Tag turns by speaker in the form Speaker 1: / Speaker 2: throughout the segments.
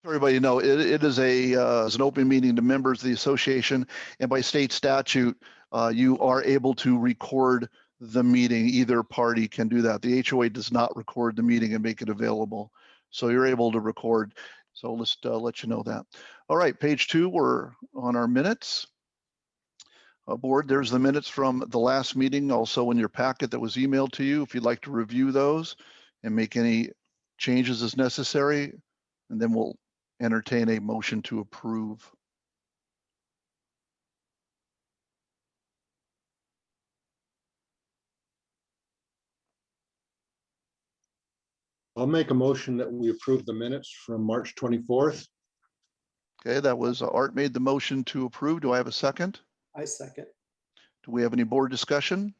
Speaker 1: Everybody know it is an open meeting to members of the association, and by state statute, you are able to record the meeting. Either party can do that. The HOA does not record the meeting and make it available, so you're able to record. So let's let you know that. All right, page 2, we're on our minutes. Board, there's the minutes from the last meeting, also in your packet that was emailed to you. If you'd like to review those and make any changes as necessary, and then we'll entertain a motion to approve.
Speaker 2: I'll make a motion that we approve the minutes from March 24th.
Speaker 1: Okay, that was Art made the motion to approve. Do I have a second?
Speaker 3: I second.
Speaker 1: Do we have any board discussion?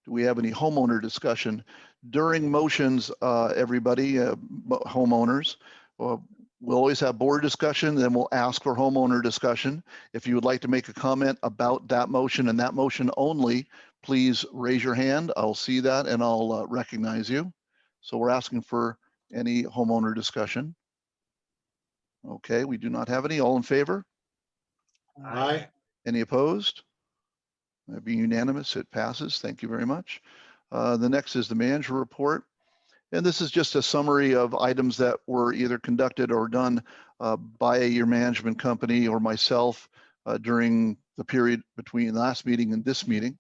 Speaker 1: Do we have any homeowner discussion? During motions, everybody, homeowners, we'll always have board discussion, then we'll ask for homeowner discussion. If you would like to make a comment about that motion and that motion only, please raise your hand. I'll see that and I'll recognize you. So we're asking for any homeowner discussion. Okay, we do not have any. All in favor?
Speaker 2: Aye.
Speaker 1: Any opposed? That being unanimous, it passes. Thank you very much. The next is the manager report. And this is just a summary of items that were either conducted or done by your management company or myself during the period between last meeting and this meeting.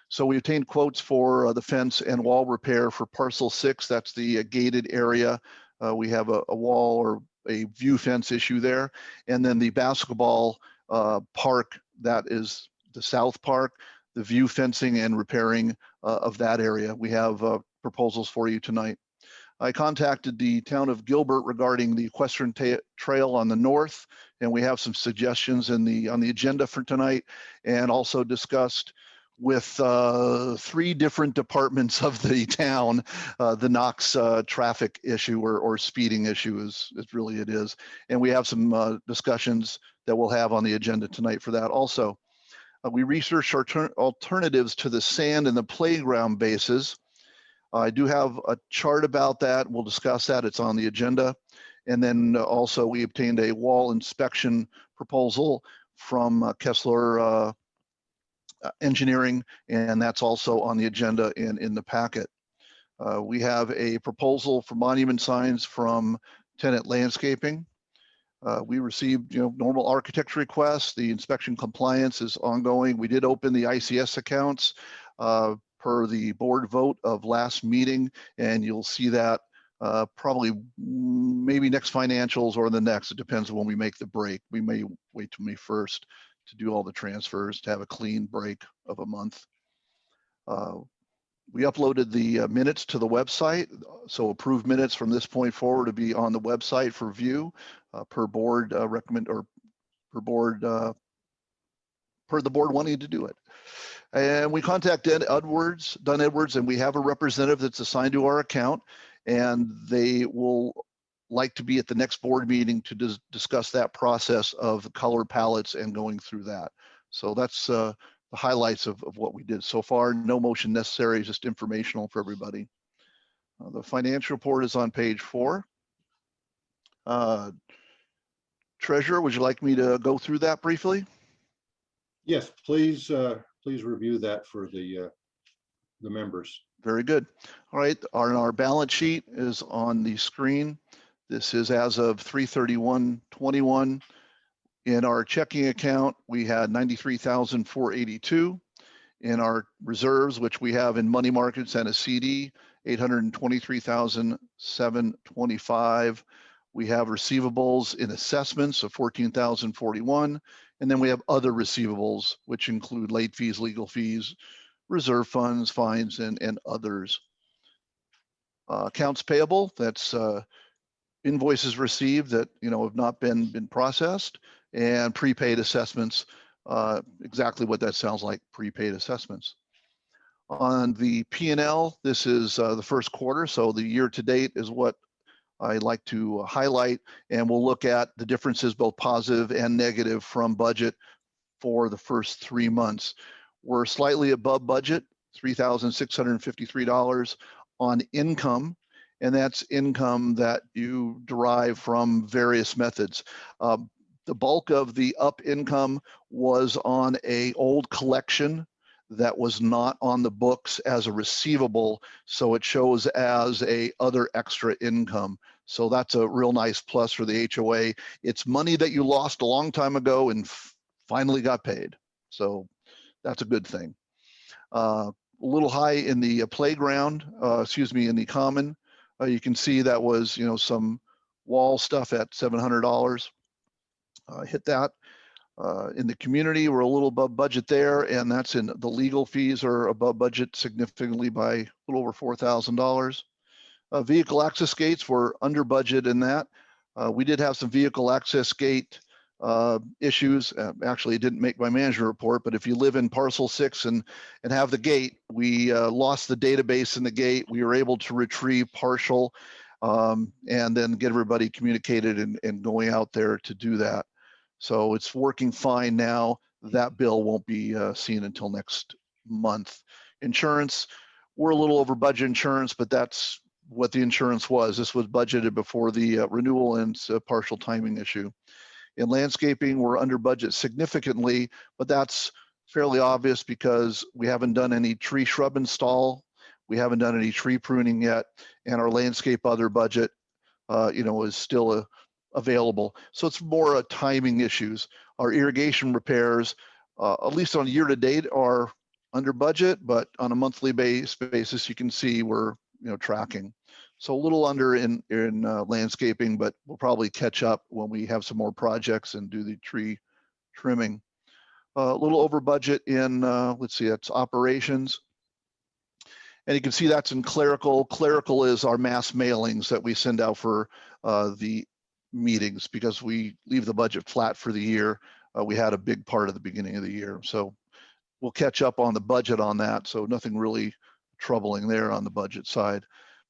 Speaker 1: So we obtained quotes for the fence and wall repair for parcel 6. That's the gated area. We have a wall or a view fence issue there. And then the basketball park, that is the South Park, the view fencing and repairing of that area. We have proposals for you tonight. I contacted the town of Gilbert regarding the equestrian trail on the north, and we have some suggestions on the agenda for tonight, and also discussed with 3 different departments of the town the Knox traffic issue or speeding issue is really it is. And we have some discussions that we'll have on the agenda tonight for that also. We researched alternatives to the sand and the playground bases. I do have a chart about that. We'll discuss that. It's on the agenda. And then also we obtained a wall inspection proposal from Kessler Engineering, and that's also on the agenda and in the packet. We have a proposal for monument signs from Tenant Landscaping. We received normal architecture requests. The inspection compliance is ongoing. We did open the ICS accounts per the board vote of last meeting, and you'll see that probably maybe next financials or the next. It depends on when we make the break. We may wait till May 1st to do all the transfers to have a clean break of a month. We uploaded the minutes to the website, so approved minutes from this point forward to be on the website for view per board per the board wanting to do it. And we contacted Dunn Edwards, and we have a representative that's assigned to our account, and they will like to be at the next board meeting to discuss that process of color palettes and going through that. So that's the highlights of what we did so far. No motion necessary, just informational for everybody. The financial report is on page 4. Treasurer, would you like me to go through that briefly?
Speaker 2: Yes, please. Please review that for the members.
Speaker 1: Very good. All right, our balance sheet is on the screen. This is as of 3/31/21. In our checking account, we had $93,482. In our reserves, which we have in money markets and a CD, $823,725. We have receivables in assessments of $14,041. And then we have other receivables, which include late fees, legal fees, reserve funds, fines, and others. Accounts payable, that's invoices received that have not been processed, and prepaid assessments, exactly what that sounds like, prepaid assessments. On the P&L, this is the first quarter, so the year to date is what I'd like to highlight, and we'll look at the differences, both positive and negative, from budget for the first 3 months. We're slightly above budget, $3,653 on income, and that's income that you derive from various methods. The bulk of the up income was on a old collection that was not on the books as a receivable, so it shows as a other extra income. So that's a real nice plus for the HOA. It's money that you lost a long time ago and finally got paid. So that's a good thing. A little high in the playground, in the common. You can see that was, some wall stuff at $700. Hit that. In the community, we're a little above budget there, and that's in the legal fees are above budget significantly by a little over $4,000. Vehicle access gates were under budget in that. We did have some vehicle access gate issues. Actually, it didn't make my management report, but if you live in parcel 6 and have the gate, we lost the database in the gate. We were able to retrieve partial and then get everybody communicated and going out there to do that. So it's working fine now. That bill won't be seen until next month. Insurance, we're a little over budget insurance, but that's what the insurance was. This was budgeted before the renewal, and it's a partial timing issue. In landscaping, we're under budget significantly, but that's fairly obvious because we haven't done any tree shrub install. We haven't done any tree pruning yet, and our landscape other budget, is still available. So it's more timing issues. Our irrigation repairs, at least on year to date, are under budget, but on a monthly basis, you can see we're tracking. So a little under in landscaping, but we'll probably catch up when we have some more projects and do the tree trimming. A little over budget in, that's operations. And you can see that's in clerical. Clerical is our mass mailings that we send out for the meetings because we leave the budget flat for the year. We had a big part at the beginning of the year. So we'll catch up on the budget on that. So nothing really troubling there on the budget side.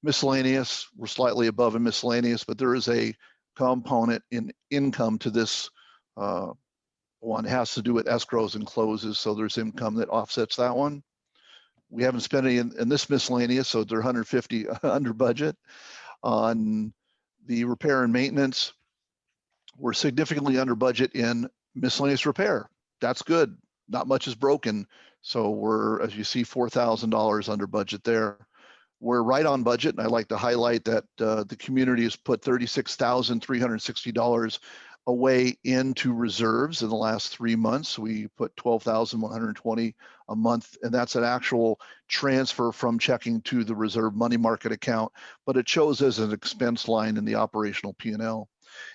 Speaker 1: Miscellaneous, we're slightly above in miscellaneous, but there is a component in income to this one. It has to do with escrows and closes. So there's income that offsets that one. We haven't spent any in this miscellaneous, so they're 150 under budget. On the repair and maintenance, we're significantly under budget in miscellaneous repair. That's good. Not much is broken. So we're, as you see, $4,000 under budget there. We're right on budget, and I'd like to highlight that the community has put $36,360 away into reserves in the last 3 months. We put $12,120 a month, and that's an actual transfer from checking to the reserve money market account, but it shows as an expense line in the operational P&L.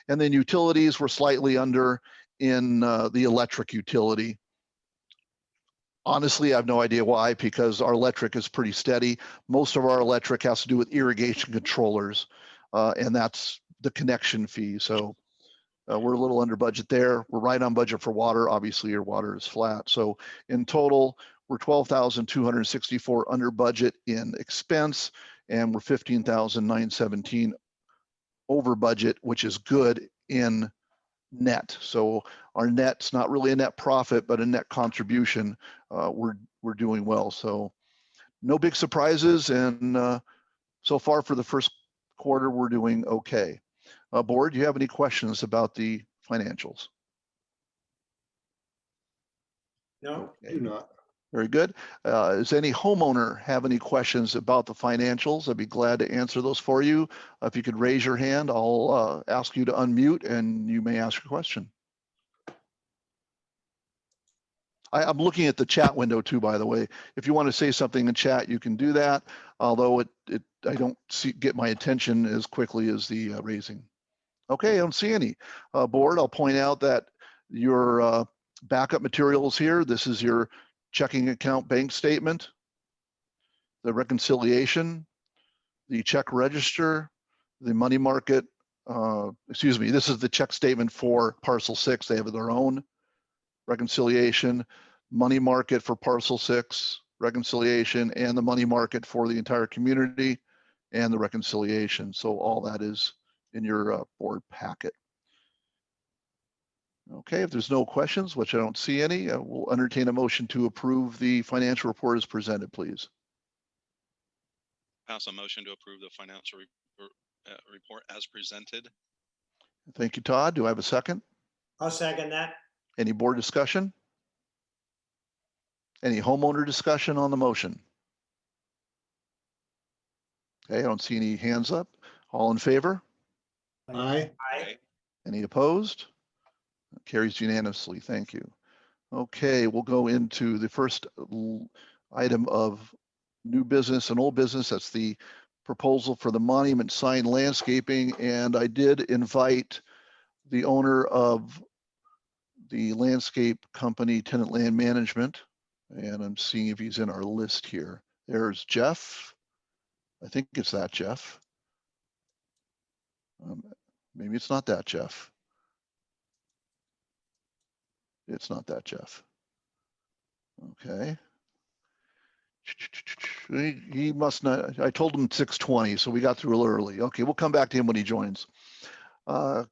Speaker 1: And then utilities were slightly under in the electric utility. Honestly, I have no idea why, because our electric is pretty steady. Most of our electric has to do with irrigation controllers, and that's the connection fee. So we're a little under budget there. We're right on budget for water. Obviously, your water is flat. So in total, we're $12,264 under budget in expense, and we're $15,917 over budget, which is good in net. So our net's not really a net profit, but a net contribution. We're doing well. So no big surprises, and so far for the first quarter, we're doing okay. Board, do you have any questions about the financials?
Speaker 2: No, I do not.
Speaker 1: Very good. Does any homeowner have any questions about the financials? I'd be glad to answer those for you. If you could raise your hand, I'll ask you to unmute and you may ask your question. I'm looking at the chat window too, by the way. If you want to say something in chat, you can do that. Although I don't get my attention as quickly as the raising. Okay, I don't see any. Board, I'll point out that your backup materials here, this is your checking account bank statement, the reconciliation, the check register, the money market, this is the check statement for parcel 6. They have their own reconciliation, money market for parcel 6, reconciliation, and the money market for the entire community, and the reconciliation. So all that is in your board packet. Okay, if there's no questions, which I don't see any, we'll entertain a motion to approve the financial report as presented, please.
Speaker 3: pass a motion to approve the financial report as presented.
Speaker 1: Thank you, Todd. Do I have a second?
Speaker 4: I'll second that.
Speaker 1: Any board discussion? Any homeowner discussion on the motion? Okay, I don't see any hands up. All in favor?
Speaker 2: Aye.
Speaker 4: Aye.
Speaker 1: Any opposed? Carries unanimously. Thank you. Okay, we'll go into the first item of new business and old business. That's the proposal for the monument sign landscaping. And I did invite the owner of the landscape company, Tenant Land Management, and I'm seeing if he's in our list here. There's Jeff. I think it's that Jeff. Maybe it's not that Jeff. It's not that Jeff. Okay. He must not, I told him 6:20, so we got through a little early. Okay, we'll come back to him when he joins.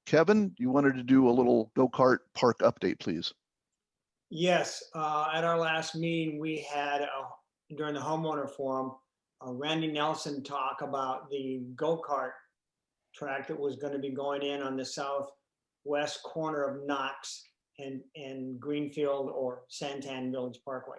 Speaker 1: Kevin, you wanted to do a little go-kart park update, please.
Speaker 4: Yes, at our last meeting, we had, during the homeowner forum, Randy Nelson talk about the go-kart track that was going to be going in on the southwest corner of Knox and Greenfield or Santan Village Parkway.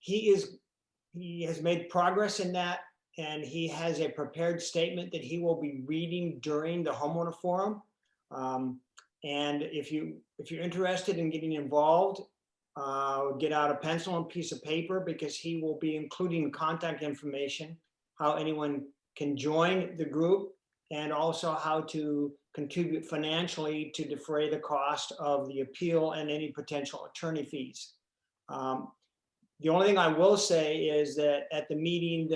Speaker 4: He has made progress in that, and he has a prepared statement that he will be reading during the homeowner forum. And if you're interested in getting involved, get out a pencil and piece of paper, because he will be including contact information, how anyone can join the group, and also how to contribute financially to defray the cost of the appeal and any potential attorney fees. The only thing I will say is that at the meeting,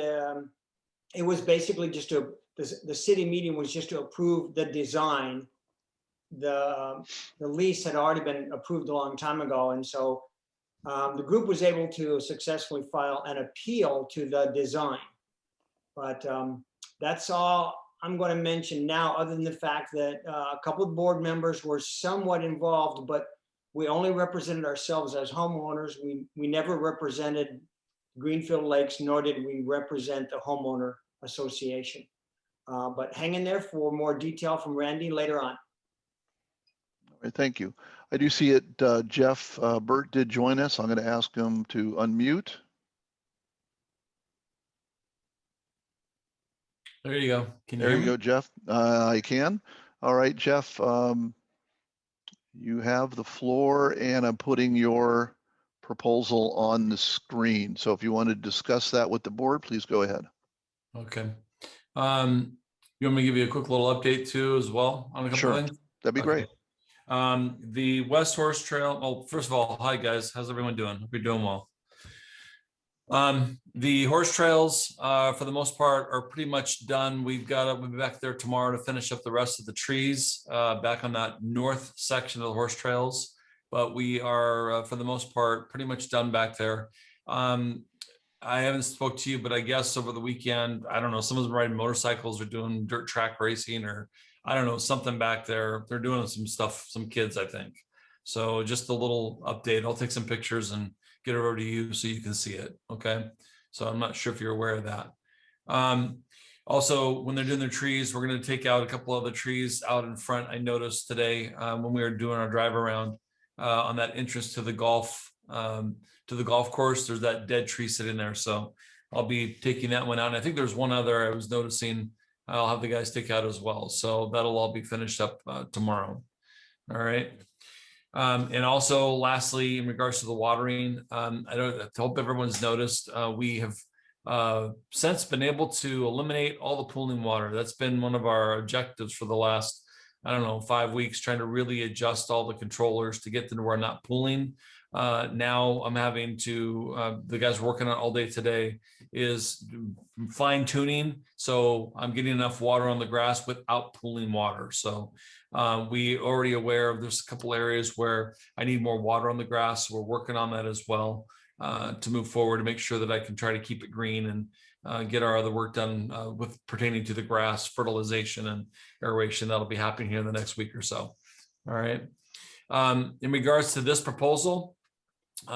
Speaker 4: it was basically just the city meeting was just to approve the design. The lease had already been approved a long time ago, and so the group was able to successfully file an appeal to the design. But that's all I'm going to mention now, other than the fact that a couple of board members were somewhat involved, but we only represented ourselves as homeowners. We never represented Greenfield Lakes, nor did we represent the homeowner association. But hang in there for more detail from Randy later on.
Speaker 1: All right, thank you. I do see it. Jeff Burt did join us. I'm going to ask him to unmute.
Speaker 5: There you go. Can you
Speaker 1: There
Speaker 5: hear
Speaker 1: you
Speaker 5: me?
Speaker 1: go, Jeff. I can. All right, Jeff, you have the floor, and I'm putting your proposal on the screen. So if you want to discuss that with the board, please go ahead.
Speaker 5: Okay. You want me to give you a quick little update too as well on a couple
Speaker 1: Sure.
Speaker 5: of things?
Speaker 1: That'd be great.
Speaker 5: The West Horse Trail. Well, first of all, hi guys. How's everyone doing? Hope you're doing well. The horse trails, for the most part, are pretty much done. We'll be back there tomorrow to finish up the rest of the trees back on that north section of the horse trails. But we are, for the most part, pretty much done back there. I haven't spoke to you, but I guess over the weekend, I don't know, some of them riding motorcycles or doing dirt track racing, or I don't know, something back there. They're doing some stuff, some kids, I think. So just a little update. I'll take some pictures and get it over to you so you can see it. Okay. So I'm not sure if you're aware of that. Also, when they're doing their trees, we're going to take out a couple of the trees out in front. I noticed today when we were doing our drive around on that entrance to the golf course, there's that dead tree sitting there. So I'll be taking that one out. And I think there's one other I was noticing I'll have the guys take out as well. So that'll all be finished up tomorrow. All right. And also lastly, in regards to the watering, I hope everyone's noticed, we have since been able to eliminate all the pooling water. That's been one of our objectives for the last, I don't know, 5 weeks, trying to really adjust all the controllers to get to where we're not pooling. Now I'm having to, the guys working on it all day today is fine tuning. So I'm getting enough water on the grass without pooling water. So we already aware of there's a couple areas where I need more water on the grass. So we're working on that as well to move forward to make sure that I can try to keep it green and get our other work done with pertaining to the grass fertilization and aeration. That'll be happening here in the next week or so. All right. In regards to this proposal,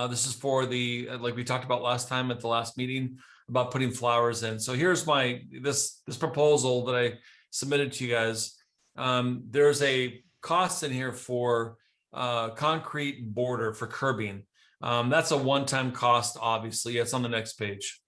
Speaker 5: this is for the, like we talked about last time at the last meeting, about putting flowers in. So here's this proposal that I submitted to you guys. There's a cost in here for concrete border for curbing. That's a one-time cost, obviously. It's on the next page.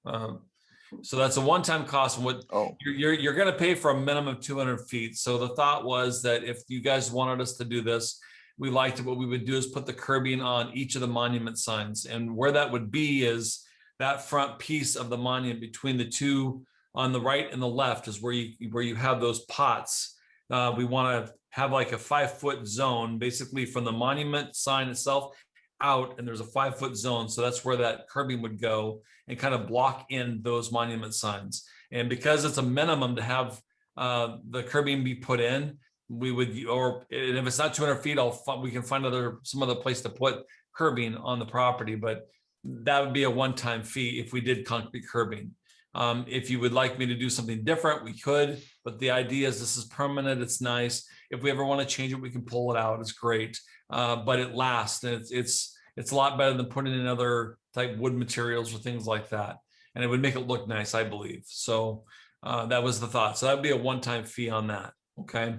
Speaker 5: So that's a one-time cost. And what you're going to pay for a minimum of 200 feet. So the thought was that if you guys wanted us to do this, we liked it. What we would do is put the curbing on each of the monument signs, and where that would be is that front piece of the monument between the two on the right and the left is where you have those pots. We want to have like a 5-foot zone, basically from the monument sign itself out, and there's a 5-foot zone. So that's where that curbing would go and kind of block in those monument signs. And because it's a minimum to have the curbing be put in, we would, and if it's not 200 feet, we can find some other place to put curbing on the property, but that would be a one-time fee if we did concrete curbing. If you would like me to do something different, we could, but the idea is this is permanent. It's nice. If we ever want to change it, we can pull it out. It's great, but it lasts, and it's a lot better than putting in other type wood materials or things like that. And it would make it look nice, I believe. So that was the thought. So that would be a one-time fee on that. Okay.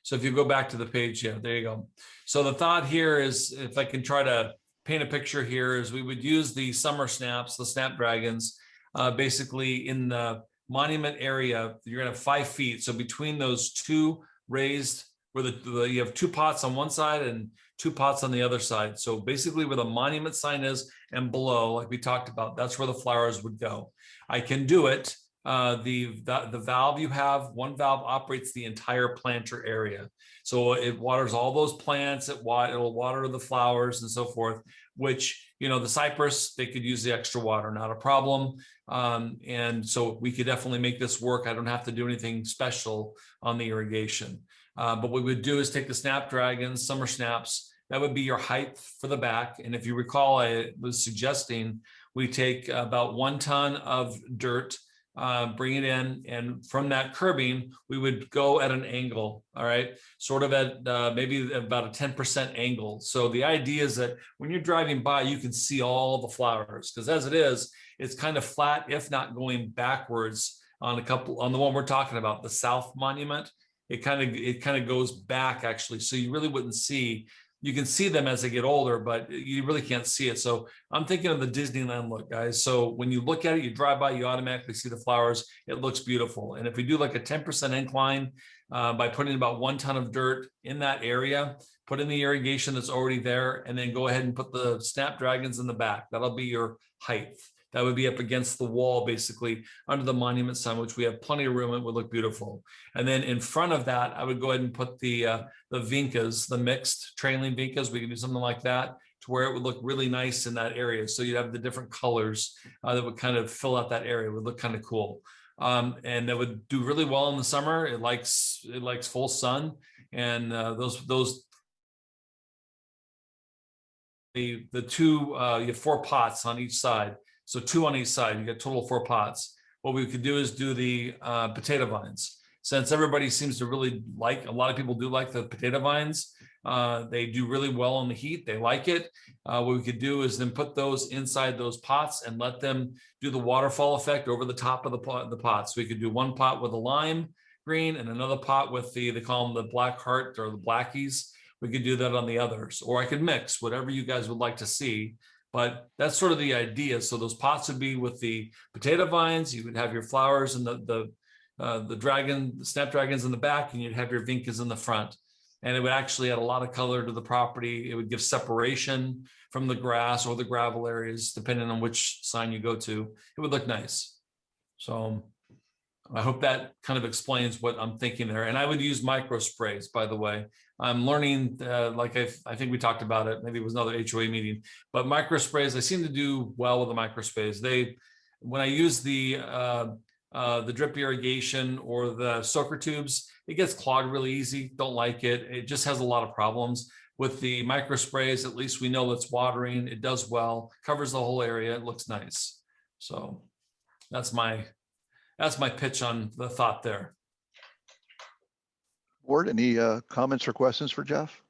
Speaker 5: So if you go back to the page, yeah, there you go. So the thought here is, if I can try to paint a picture here, is we would use the summer snaps, the snapdragons, basically in the monument area. You're gonna have 5 feet. So between those two raised, where you have 2 pots on one side and 2 pots on the other side. So basically where the monument sign is and below, like we talked about, that's where the flowers would go. I can do it. The valve you have, one valve operates the entire planter area. So it waters all those plants, it'll water the flowers and so forth, which, the cypress, they could use the extra water, not a problem. And so we could definitely make this work. I don't have to do anything special on the irrigation. But what we would do is take the snapdragons, summer snaps, that would be your height for the back. And if you recall, I was suggesting we take about 1 ton of dirt, bring it in, and from that curbing, we would go at an angle, all right? Sort of at maybe about a 10% angle. So the idea is that when you're driving by, you can see all the flowers, because as it is, it's kind of flat, if not going backwards on the one we're talking about, the South Monument. It kind of goes back actually. So you really wouldn't see. You can see them as they get older, but you really can't see it. So I'm thinking of the Disneyland look, guys. So when you look at it, you drive by, you automatically see the flowers. It looks beautiful. And if we do like a 10% incline by putting about 1 ton of dirt in that area, put in the irrigation that's already there, and then go ahead and put the snapdragons in the back. That'll be your height. That would be up against the wall, basically, under the monument sign, which we have plenty of room. It would look beautiful. And then in front of that, I would go ahead and put the vincas, the mixed trailing vincas. We could do something like that to where it would look really nice in that area. So you'd have the different colors that would kind of fill out that area. It would look kind of cool. And that would do really well in the summer. It likes full sun. And the two, you have 4 pots on each side. So 2 on each side, you get total 4 pots. What we could do is do the potato vines. Since everybody seems to really a lot of people do like the potato vines. They do really well in the heat. They like it. What we could do is then put those inside those pots and let them do the waterfall effect over the top of the pots. So we could do 1 pot with a lime green and another pot with they call them the black heart or the blackies. We could do that on the others, or I could mix whatever you guys would like to see. But that's sort of the idea. So those pots would be with the potato vines. You would have your flowers and the snapdragons in the back, and you'd have your vincas in the front. And it would actually add a lot of color to the property. It would give separation from the grass or the gravel areas, depending on which sign you go to. It would look nice. So I hope that kind of explains what I'm thinking there. And I would use micro sprays, by the way. I'm learning, I think we talked about it, maybe it was another HOA meeting, but micro sprays, I seem to do well with the micro sprays. When I use the drip irrigation or the soaker tubes, it gets clogged really easy. Don't like it. It just has a lot of problems. With the micro sprays, at least we know it's watering. It does well, covers the whole area. It looks nice. So that's my pitch on the thought there.
Speaker 1: Board, any comments or questions for Jeff?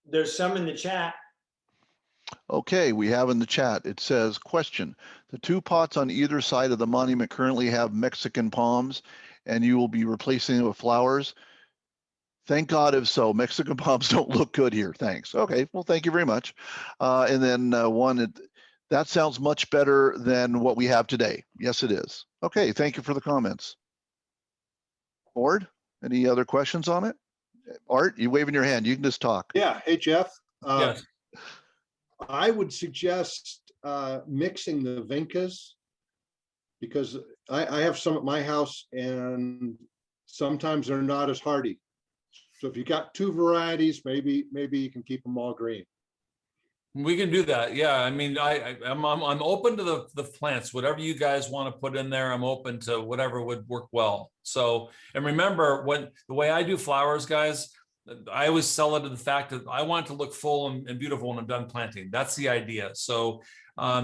Speaker 4: There's some in the chat.
Speaker 1: Okay, we have in the chat, it says, question, the two pots on either side of the monument currently have Mexican palms and you will be replacing it with flowers. Thank God if so. Mexican palms don't look good here. Thanks. Okay, well, thank you very much. And then that sounds much better than what we have today. Yes, it is. Okay, thank you for the comments. Board, any other questions on it? Art, you waving your hand. You can just talk.
Speaker 2: Yeah, hey, Jeff.
Speaker 5: Yes.
Speaker 2: I would suggest mixing the vincas because I have some at my house and sometimes they're not as hardy. So if you got two varieties, maybe you can keep them all green.
Speaker 5: We can do that. Yeah. I mean, I'm open to the plants, whatever you guys want to put in there. I'm open to whatever would work well. So, and remember the way I do flowers, guys, I always sell it to the fact that I want it to look full and beautiful when I'm done planting. That's the idea. So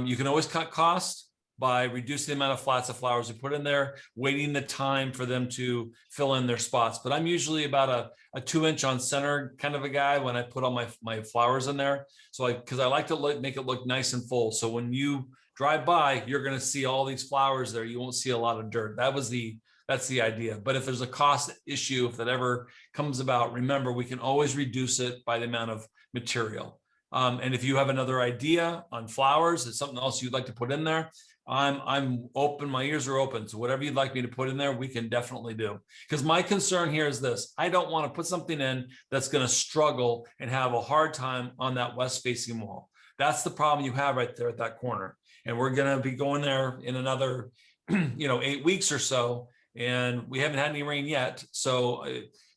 Speaker 5: you can always cut cost by reducing the amount of flats of flowers you put in there, waiting the time for them to fill in their spots. But I'm usually about a 2-inch on center kind of a guy when I put all my flowers in there. So because I like to make it look nice and full. So when you drive by, you're going to see all these flowers there. You won't see a lot of dirt. That's the idea. But if there's a cost issue, if that ever comes about, remember, we can always reduce it by the amount of material. And if you have another idea on flowers, it's something else you'd like to put in there, I'm open. My ears are open. So whatever you'd like me to put in there, we can definitely do. Because my concern here is this: I don't want to put something in that's going to struggle and have a hard time on that west facing wall. That's the problem you have right there at that corner. And we're going to be going there in another, 8 weeks or so. And we haven't had any rain yet. So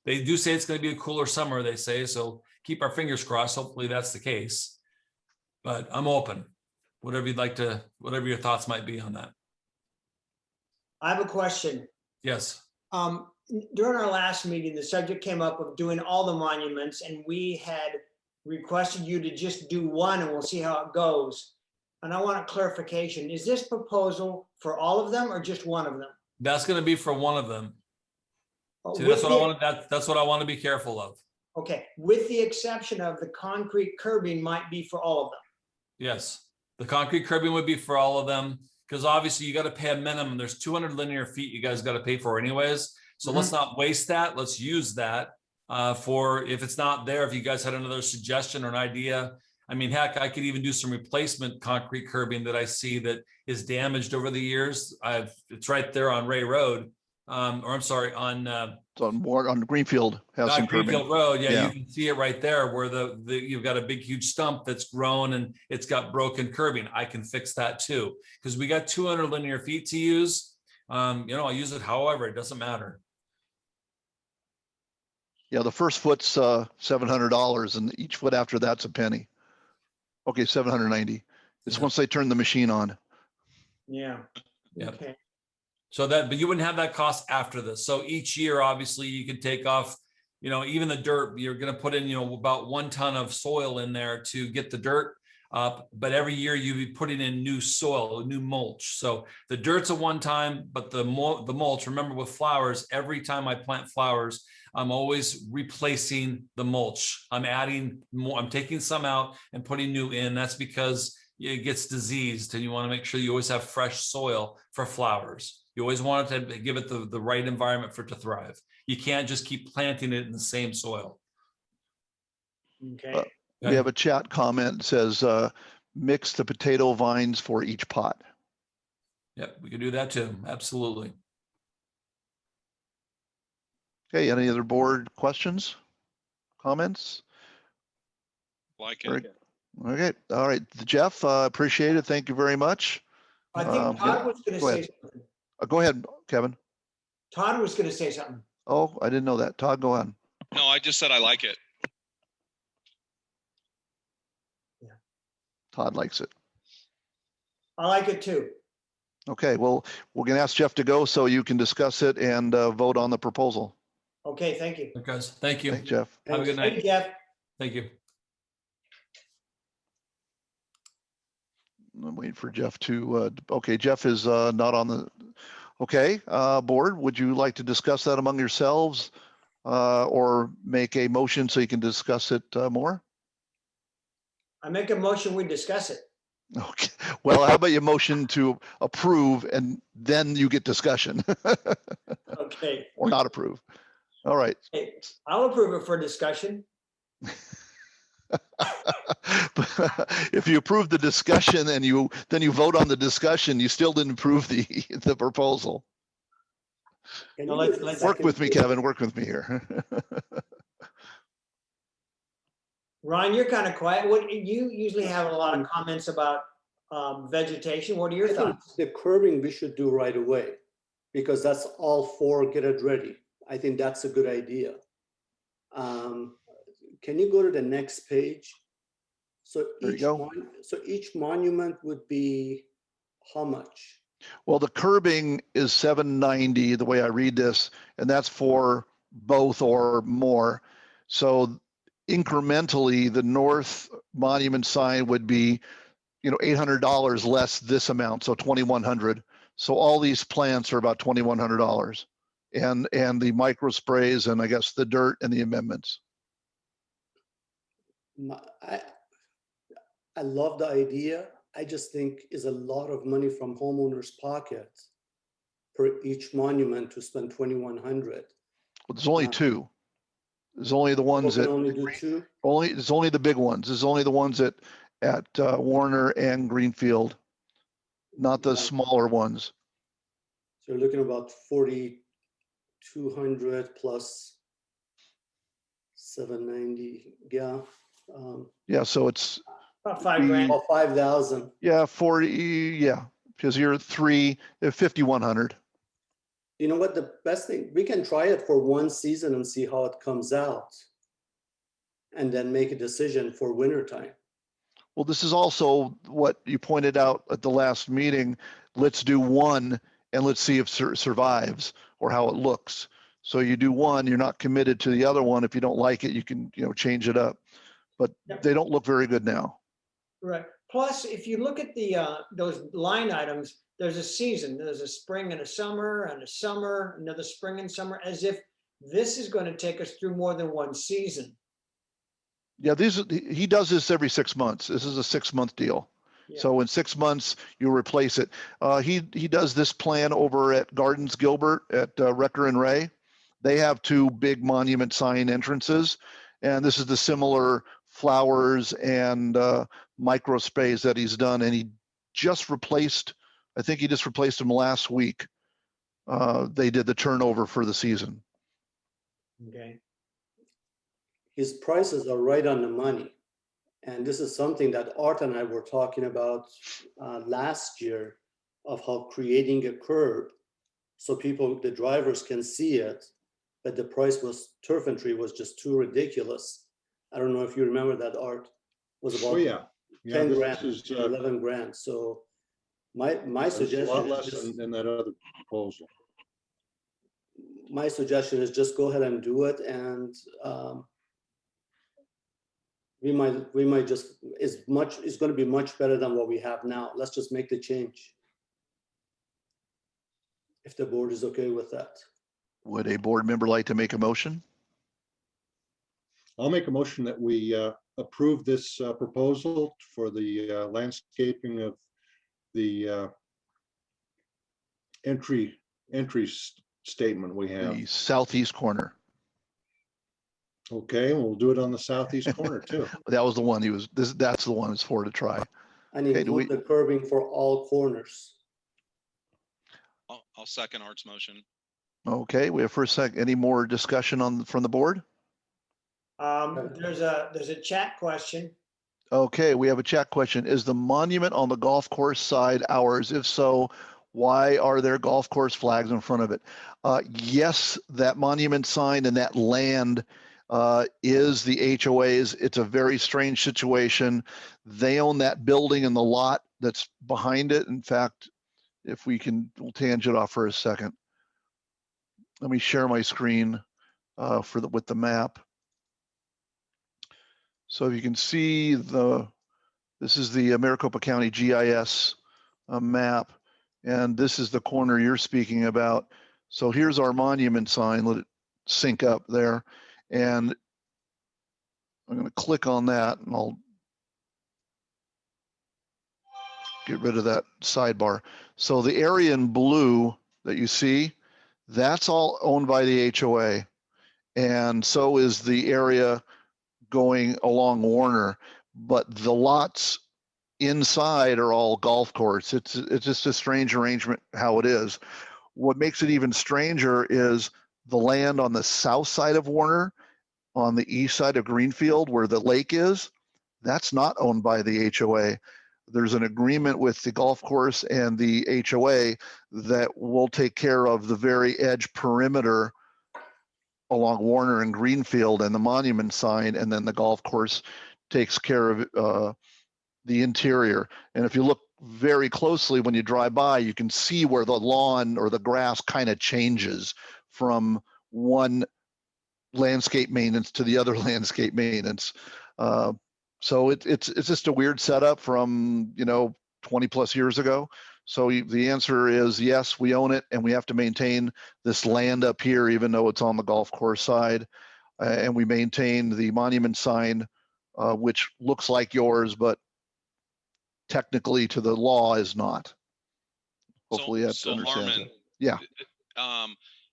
Speaker 5: they do say it's going to be a cooler summer, they say. So keep our fingers crossed. Hopefully that's the case. But I'm open. Whatever you'd like to, whatever your thoughts might be on that.
Speaker 4: I have a question.
Speaker 5: Yes.
Speaker 4: During our last meeting, the subject came up of doing all the monuments, and we had requested you to just do one and we'll see how it goes. And I want a clarification. Is this proposal for all of them or just one of them?
Speaker 5: That's going to be for one of them. See,
Speaker 4: With
Speaker 5: that's what I
Speaker 4: the-
Speaker 5: want. That's what I want to be careful of.
Speaker 4: Okay, with the exception of the concrete curbing might be for all of them.
Speaker 5: Yes. The concrete curbing would be for all of them, because obviously you got to pay a minimum. There's 200 linear feet you guys got to pay for anyways. So let's not waste that. Let's use that for if it's not there. If you guys had another suggestion or an idea, I mean, heck, I could even do some replacement concrete curbing that I see that is damaged over the years. It's right there on Ray Road, or I'm sorry, on
Speaker 1: It's on Greenfield has some curbing.
Speaker 5: Greenfield Road. Yeah,
Speaker 1: Yeah.
Speaker 5: you can see it right there where you've got a big, huge stump that's grown and it's got broken curbing. I can fix that too, because we got 200 linear feet to use. I'll use it however, it doesn't matter.
Speaker 1: Yeah, the first foot's $700 and each foot after that's a penny. Okay, 790. It's
Speaker 5: Yeah.
Speaker 1: once they turn the machine on.
Speaker 4: Yeah.
Speaker 5: Yep.
Speaker 4: Okay.
Speaker 5: So but you wouldn't have that cost after this. So each year, obviously, you could take off, even the dirt. You're going to put in, about 1 ton of soil in there to get the dirt up. But every year you'd be putting in new soil, new mulch. So the dirt's a one time, but the mulch, remember with flowers, every time I plant flowers, I'm always replacing the mulch. I'm adding more, I'm taking some out and putting new in. That's because it gets diseased and you want to make sure you always have fresh soil for flowers. You always want to give it the right environment for it to thrive. You can't just keep planting it in the same soil.
Speaker 4: Okay.
Speaker 1: We have a chat comment that says, mix the potato vines for each pot.
Speaker 5: Yep, we can do that too. Absolutely.
Speaker 1: Okay, any other board questions, comments?
Speaker 3: Like
Speaker 1: Very
Speaker 3: it.
Speaker 1: Okay, all right, Jeff, appreciate it. Thank you very much.
Speaker 4: I think Todd was going to
Speaker 1: go
Speaker 4: say
Speaker 1: ahead.
Speaker 4: something.
Speaker 1: Go ahead, Kevin.
Speaker 4: Todd was going to say something.
Speaker 1: Oh, I didn't know that. Todd, go on.
Speaker 3: No, I just said I like it.
Speaker 1: Todd likes it.
Speaker 4: I like it too.
Speaker 1: Okay, well, we're gonna ask Jeff to go so you can discuss it and vote on the proposal.
Speaker 4: Okay, thank you.
Speaker 5: Okay, guys, thank you.
Speaker 1: Thanks, Jeff.
Speaker 5: Have a good
Speaker 4: Thank
Speaker 5: night.
Speaker 4: you, Jeff.
Speaker 5: Thank you.
Speaker 1: I'm waiting for Jeff to, okay, Jeff is not on the, okay, board, would you like to discuss that among yourselves or make a motion so you can discuss it more?
Speaker 4: I make a motion, we discuss it.
Speaker 1: Okay, well, how about you motion to approve and then you get discussion
Speaker 4: Okay,
Speaker 1: or not approve? All right.
Speaker 4: hey, I'll approve it for discussion.
Speaker 1: If you approve the discussion and then you vote on the discussion, you still didn't approve the proposal.
Speaker 6: Can
Speaker 4: No,
Speaker 6: you
Speaker 4: let's-
Speaker 6: give a
Speaker 4: let's-
Speaker 1: Work
Speaker 6: second,
Speaker 1: with me,
Speaker 6: please?
Speaker 1: Kevin, work with me here.
Speaker 4: Ron, you're kind of quiet. What, you usually have a lot of comments about vegetation. What are your
Speaker 6: I think
Speaker 4: thoughts?
Speaker 6: the curbing we should do right away, because that's all for get it ready. I think that's a good idea. Can you go to the next page? So
Speaker 1: There you go.
Speaker 6: so each monument would be how much?
Speaker 1: Well, the curbing is 790, the way I read this, and that's for both or more. So incrementally, the north monument sign would be, $800 less this amount, so 2,100. So all these plants are about $2,100, and the micro sprays and I guess the dirt and the amendments.
Speaker 6: I love the idea. I just think is a lot of money from homeowners' pocket per each monument to spend 2,100.
Speaker 1: Well, there's only two. There's only the
Speaker 6: We
Speaker 1: ones
Speaker 6: can
Speaker 1: that
Speaker 6: only do two.
Speaker 1: it's only the big ones. There's only the ones at Warner and Greenfield, not the
Speaker 6: Right.
Speaker 1: smaller ones.
Speaker 6: So you're looking about 4,200 plus 790. Yeah.
Speaker 1: Yeah, so it's
Speaker 4: About $5,000.
Speaker 6: About 5,000.
Speaker 1: 40. Yeah, because you're 5,100.
Speaker 6: You know what? The best thing, we can try it for one season and see how it comes out, and then make a decision for winter time.
Speaker 1: Well, this is also what you pointed out at the last meeting. Let's do one and let's see if survives or how it looks. So you do one, you're not committed to the other one. If you don't like it, you can, change it up. But
Speaker 4: Yep.
Speaker 1: they don't look very good now.
Speaker 4: Right. Plus, if you look at the those line items, there's a season. There's a spring and a summer, another spring and summer, as if this is going to take us through more than one season.
Speaker 1: Yeah, he does this every 6 months. This is a 6-month deal.
Speaker 4: Yeah.
Speaker 1: So in 6 months, you replace it. He does this plan over at Gardens Gilbert at Recker and Ray. They have two big monument sign entrances, and this is the similar flowers and micro sprays that he's done. And he just replaced, I think he just replaced them last week. They did the turnover for the season.
Speaker 4: Okay.
Speaker 6: His prices are right on the money. And this is something that Art and I were talking about last year, of how creating a curb so the drivers can see it, but the price was, turf and tree was just too ridiculous. I don't know if you remember that, Art, was about
Speaker 2: Oh, yeah. Yeah,
Speaker 6: 10
Speaker 2: this
Speaker 6: grand,
Speaker 2: is
Speaker 6: 11 grand. So my
Speaker 2: it's a
Speaker 6: suggestion
Speaker 2: lot
Speaker 6: is
Speaker 2: less
Speaker 6: just,
Speaker 2: than that other proposal.
Speaker 6: my suggestion is just go ahead and do it, and we might just, it's going to be much better than what we have now. Let's just make the change, if the board is okay with that.
Speaker 1: Would a board member like to make a motion?
Speaker 2: I'll make a motion that we approve this proposal for the landscaping of the entry statement we have.
Speaker 1: The southeast corner.
Speaker 2: Okay, we'll do it on the southeast corner too.
Speaker 1: That was the one that's the one it's for to try.
Speaker 6: And
Speaker 1: Okay, do
Speaker 6: include the curbing for all corners.
Speaker 3: I'll second Art's motion.
Speaker 1: Okay, we have first second. Any more discussion from the board?
Speaker 4: There's a chat question.
Speaker 1: Okay, we have a chat question. Is the monument on the golf course side ours? If so, why are there golf course flags in front of it? Yes, that monument sign and that land is the HOA's. It's a very strange situation. They own that building and the lot that's behind it. In fact, if we'll tangent off for a second. Let me share my screen with the map. So if you can see this is the Maricopa County GIS map, and this is the corner you're speaking about. So here's our monument sign. Let it sync up there. And I'm going to click on that, and get rid of that sidebar. So the area in blue that you see, that's all owned by the HOA. And so is the area going along Warner, but the lots inside are all golf course. It's just a strange arrangement how it is. What makes it even stranger is the land on the south side of Warner, on the east side of Greenfield, where the lake is, that's not owned by the HOA. There's an agreement with the golf course and the HOA that will take care of the very edge perimeter along Warner and Greenfield and the monument sign, and then the golf course takes care of the interior. And if you look very closely when you drive by, you can see where the lawn or the grass kind of changes from one landscape maintenance to the other landscape maintenance. So it's just a weird setup from 20 plus years ago. So the answer is yes, we own it, and we have to maintain this land up here, even though it's on the golf course side. And we maintain the monument sign, which looks like yours, but technically to the law is not. Hopefully that understands
Speaker 3: Harmon,
Speaker 1: it. Yeah.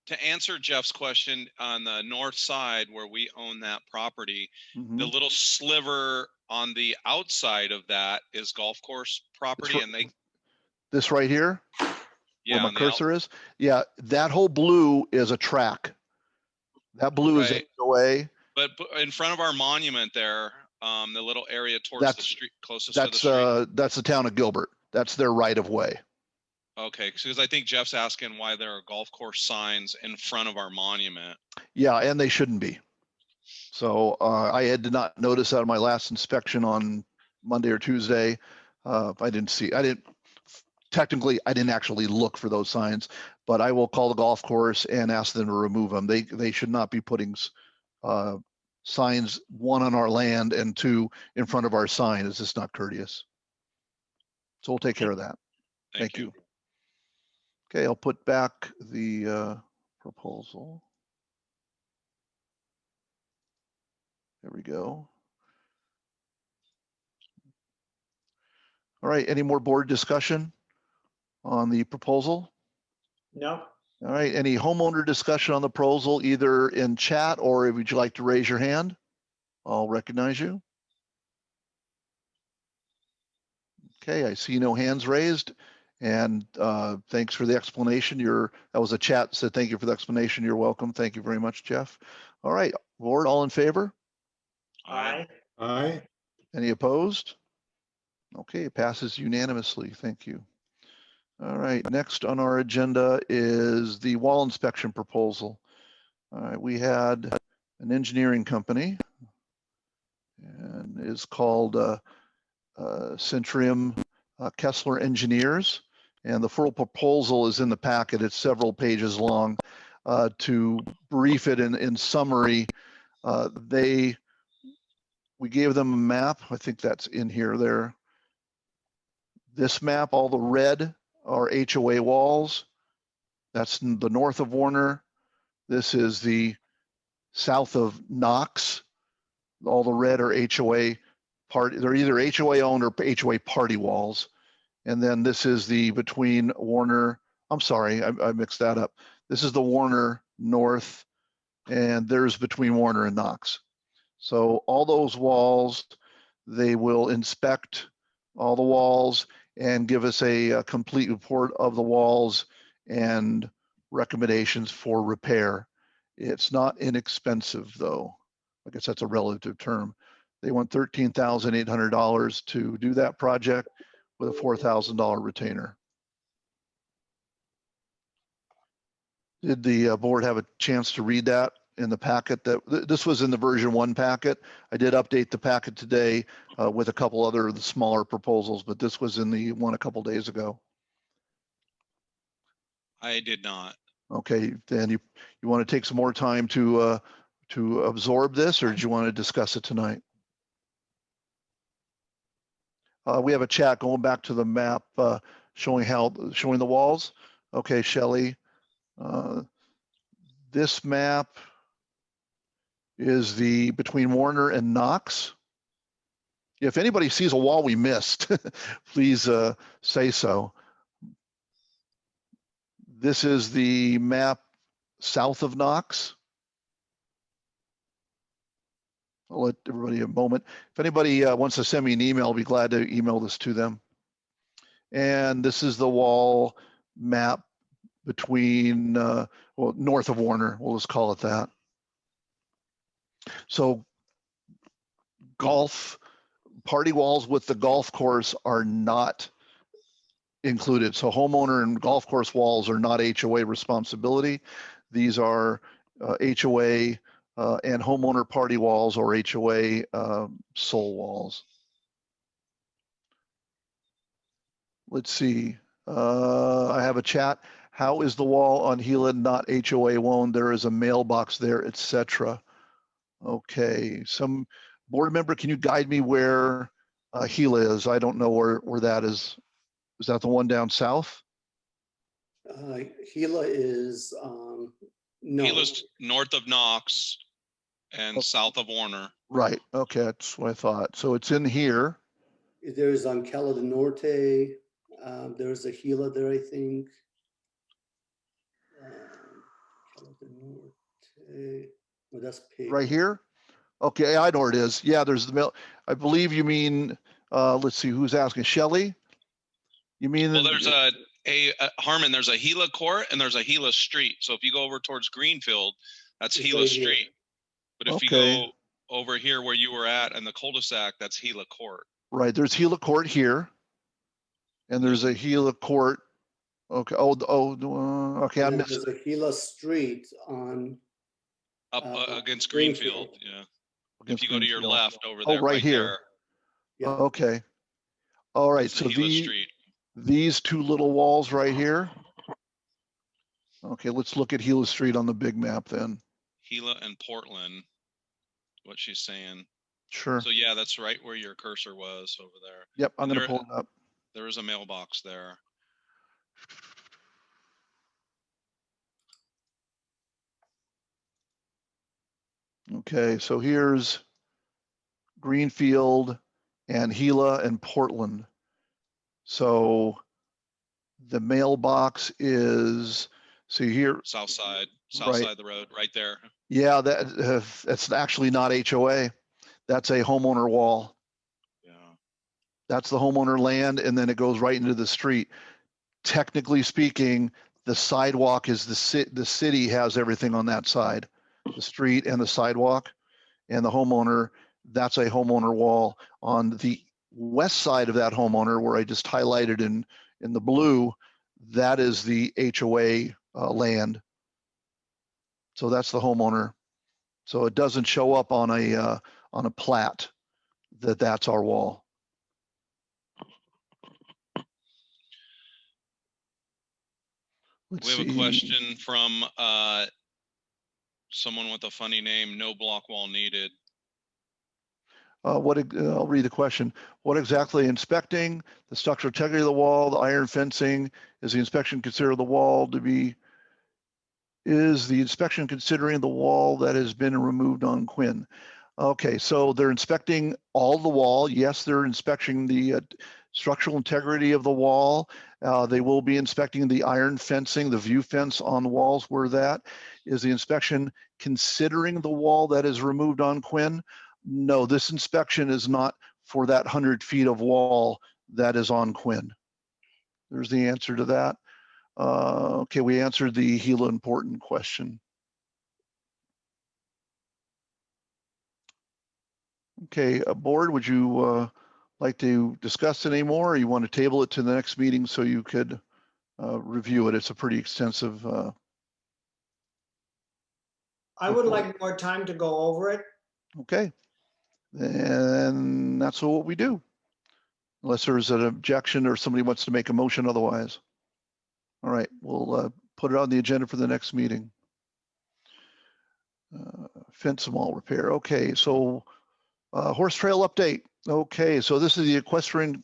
Speaker 3: To answer Jeff's question, on the north side where we own that property, the
Speaker 1: Mhm.
Speaker 3: little sliver on the outside of that is golf course property, and
Speaker 1: This right here,
Speaker 3: yeah,
Speaker 1: where my
Speaker 3: on the
Speaker 1: cursor is, yeah, that whole blue is a track. That blue is
Speaker 3: Right.
Speaker 1: HOA.
Speaker 3: but in front of our monument there, the little area towards the
Speaker 1: That's-
Speaker 3: street, closest to the street.
Speaker 1: That's the town of Gilbert. That's their right of way.
Speaker 3: Okay, because I think Jeff's asking why there are golf course signs in front of our monument.
Speaker 1: Yeah, and they shouldn't be. So I did not notice that on my last inspection on Monday or Tuesday. I didn't technically actually look for those signs, but I will call the golf course and ask them to remove them. They should not be putting signs, one on our land and two in front of our sign. It's just not courteous. So we'll take care of that. Thank you. Okay, I'll put back the proposal. There we go. All right, any more board discussion on the proposal?
Speaker 4: No,
Speaker 1: All right, any homeowner discussion on the proposal, either in chat or would you like to raise your hand? I'll recognize you. Okay, I see no hands raised. And thanks for the explanation. That was a chat, said thank you for the explanation. You're welcome. Thank you very much, Jeff. All right, board, all in favor?
Speaker 4: aye.
Speaker 2: Aye.
Speaker 1: Any opposed? Okay, it passes unanimously. Thank you. All right, next on our agenda is the wall inspection proposal. All right, we had an engineering company, and it's called Centrium Kessler Engineers, and the full proposal is in the packet. It's several pages long. To brief it in summary, we gave them a map. I think that's in here there. This map, all the red are HOA walls. That's the north of Warner. This is the south of Knox. All the red are HOA party. They're either HOA owned or HOA party walls. And then this is the between Warner. I'm sorry, I mixed that up. This is the Warner north, and there's between Warner and Knox. So all those walls, they will inspect all the walls and give us a complete report of the walls and recommendations for repair. It's not inexpensive though. I guess that's a relative term. They want $13,800 to do that project with a $4,000 retainer. Did the board have a chance to read that in the packet? This was in the version 1 packet. I did update the packet today with a couple other of the smaller proposals, but this was in the one a couple days ago.
Speaker 3: I did not.
Speaker 1: Okay, then you want to take some more time to absorb this, or did you want to discuss it tonight? We have a chat going back to the map showing the walls. Okay, Shelley. This map is between Warner and Knox. If anybody sees a wall we missed, please say so. This is the map south of Knox. I'll let everybody a moment. If anybody wants to send me an email, I'll be glad to email this to them. And this is the wall map between, well, north of Warner, we'll just call it that. So golf, party walls with the golf course are not included. So homeowner and golf course walls are not HOA responsibility. These are HOA and homeowner party walls or HOA sole walls. Let's see. I have a chat. How is the wall on Gila not HOA owned? There is a mailbox there, etc. Okay. Some board member, can you guide me where Gila is? I don't know where that is. Is that the one down south?
Speaker 6: Gila is, no.
Speaker 3: Gila's north of Knox and
Speaker 1: Oh.
Speaker 3: south of Warner.
Speaker 1: Right. Okay. That's what I thought. So it's in here.
Speaker 6: There's on Cala del Norte. There's a Gila there, I think. Cala del Norte. Well, that's Pig.
Speaker 1: Right here? Okay, I know where it is. Yeah, there's the mail. I believe you mean, let's see, who's asking? Shelley? You mean?
Speaker 3: Well, there's Harmon, there's a Gila Court and there's a Gila Street. So if you go over towards Greenfield, that's
Speaker 6: It's
Speaker 3: Gila
Speaker 6: right here.
Speaker 3: Street. But if you
Speaker 1: Okay.
Speaker 3: go over here where you were at and the cul-de-sac, that's Gila Court.
Speaker 1: Right, there's Gila Court here. And there's a Gila Court. Okay, okay, I
Speaker 6: And then
Speaker 1: missed
Speaker 6: there's
Speaker 1: it.
Speaker 6: a Gila Street on,
Speaker 3: Up
Speaker 6: Uh,
Speaker 3: against
Speaker 6: Greenfield.
Speaker 3: Greenfield, yeah. If
Speaker 1: Against
Speaker 3: you go to your
Speaker 1: Greenfield.
Speaker 3: left over
Speaker 1: Oh,
Speaker 3: there,
Speaker 1: right here.
Speaker 3: there,
Speaker 6: Yeah.
Speaker 1: Okay. All right,
Speaker 3: is
Speaker 1: so
Speaker 3: the Gila Street.
Speaker 1: these two little walls right here. Okay, let's look at Gila Street on the big map then.
Speaker 3: Gila and Portland, what she's saying.
Speaker 1: Sure.
Speaker 3: So yeah, that's right where your cursor was over there.
Speaker 1: Yep, I'm gonna
Speaker 3: there-
Speaker 1: pull it up.
Speaker 3: There is a mailbox there.
Speaker 1: Okay, so here's Greenfield and Gila and Portland. So the mailbox is, see here,
Speaker 3: South side
Speaker 1: Right.
Speaker 3: of the road, right there.
Speaker 1: yeah, that's actually not HOA. That's a homeowner wall.
Speaker 3: Yeah.
Speaker 1: That's the homeowner land, and then it goes right into the street. Technically speaking, the sidewalk is the city has everything on that side, the street and the sidewalk, and the homeowner, that's a homeowner wall. On the west side of that homeowner, where I just highlighted in the blue, that is the HOA land. So that's the homeowner. So it doesn't show up on a plat that's our wall. Let's
Speaker 3: We have a
Speaker 1: see.
Speaker 3: question from someone with a funny name, no block wall needed.
Speaker 1: I'll read the question. What exactly inspecting? The structural integrity of the wall, the iron fencing? Is the inspection consider the wall to be, is the inspection considering the wall that has been removed on Quinn? Okay, so they're inspecting all the wall. Yes, they're inspecting the structural integrity of the wall. They will be inspecting the iron fencing, the view fence on the walls where that. Is the inspection considering the wall that is removed on Quinn? No, this inspection is not for that 100 feet of wall that is on Quinn. There's the answer to that. Okay, we answered the Gila important question. Okay, board, would you like to discuss it anymore, or you want to table it to the next meeting so you could review it? It's a pretty extensive.
Speaker 4: I would
Speaker 1: report.
Speaker 4: like more time to go over it.
Speaker 1: Okay, and that's what we do. Unless there's an objection or somebody wants to make a motion otherwise. All right, we'll put it on the agenda for the next meeting. Fence wall repair. Okay, so horse trail update. Okay, so this is the equestrian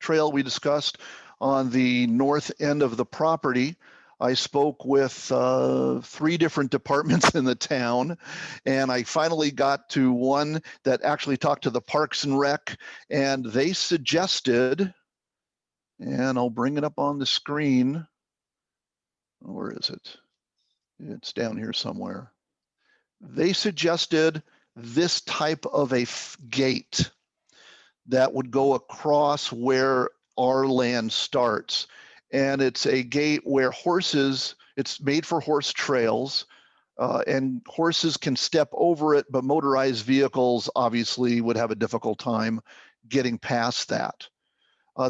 Speaker 1: trail we discussed on the north end of the property. I spoke with 3 different departments in the town, and I finally got to one that actually talked to the Parks and Rec, and they suggested, and I'll bring it up on the screen. Where is it? It's down here somewhere. They suggested this type of a gate that would go across where our land starts. And it's a gate where horses, it's made for horse trails, and horses can step over it, but motorized vehicles obviously would have a difficult time getting past that.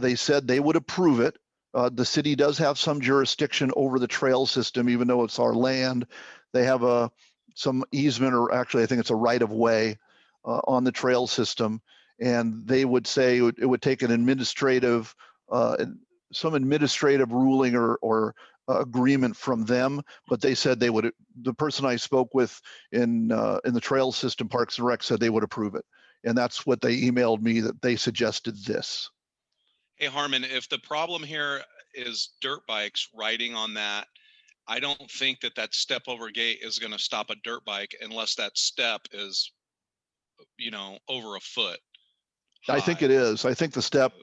Speaker 1: They said they would approve it. The city does have some jurisdiction over the trail system, even though it's our land. They have some easement, or actually I think it's a right of way on the trail system. And they would say it would take an administrative, some administrative ruling or agreement from them, but they said they would. The person I spoke with in the trail system, Parks and Rec, said they would approve it, and that's what they emailed me, that they suggested this.
Speaker 3: Hey, Harmon, if the problem here is dirt bikes riding on that, I don't think that that step over gate is going to stop a dirt bike unless that step is, over a foot.
Speaker 1: I think
Speaker 3: high.
Speaker 1: it is. I think the step,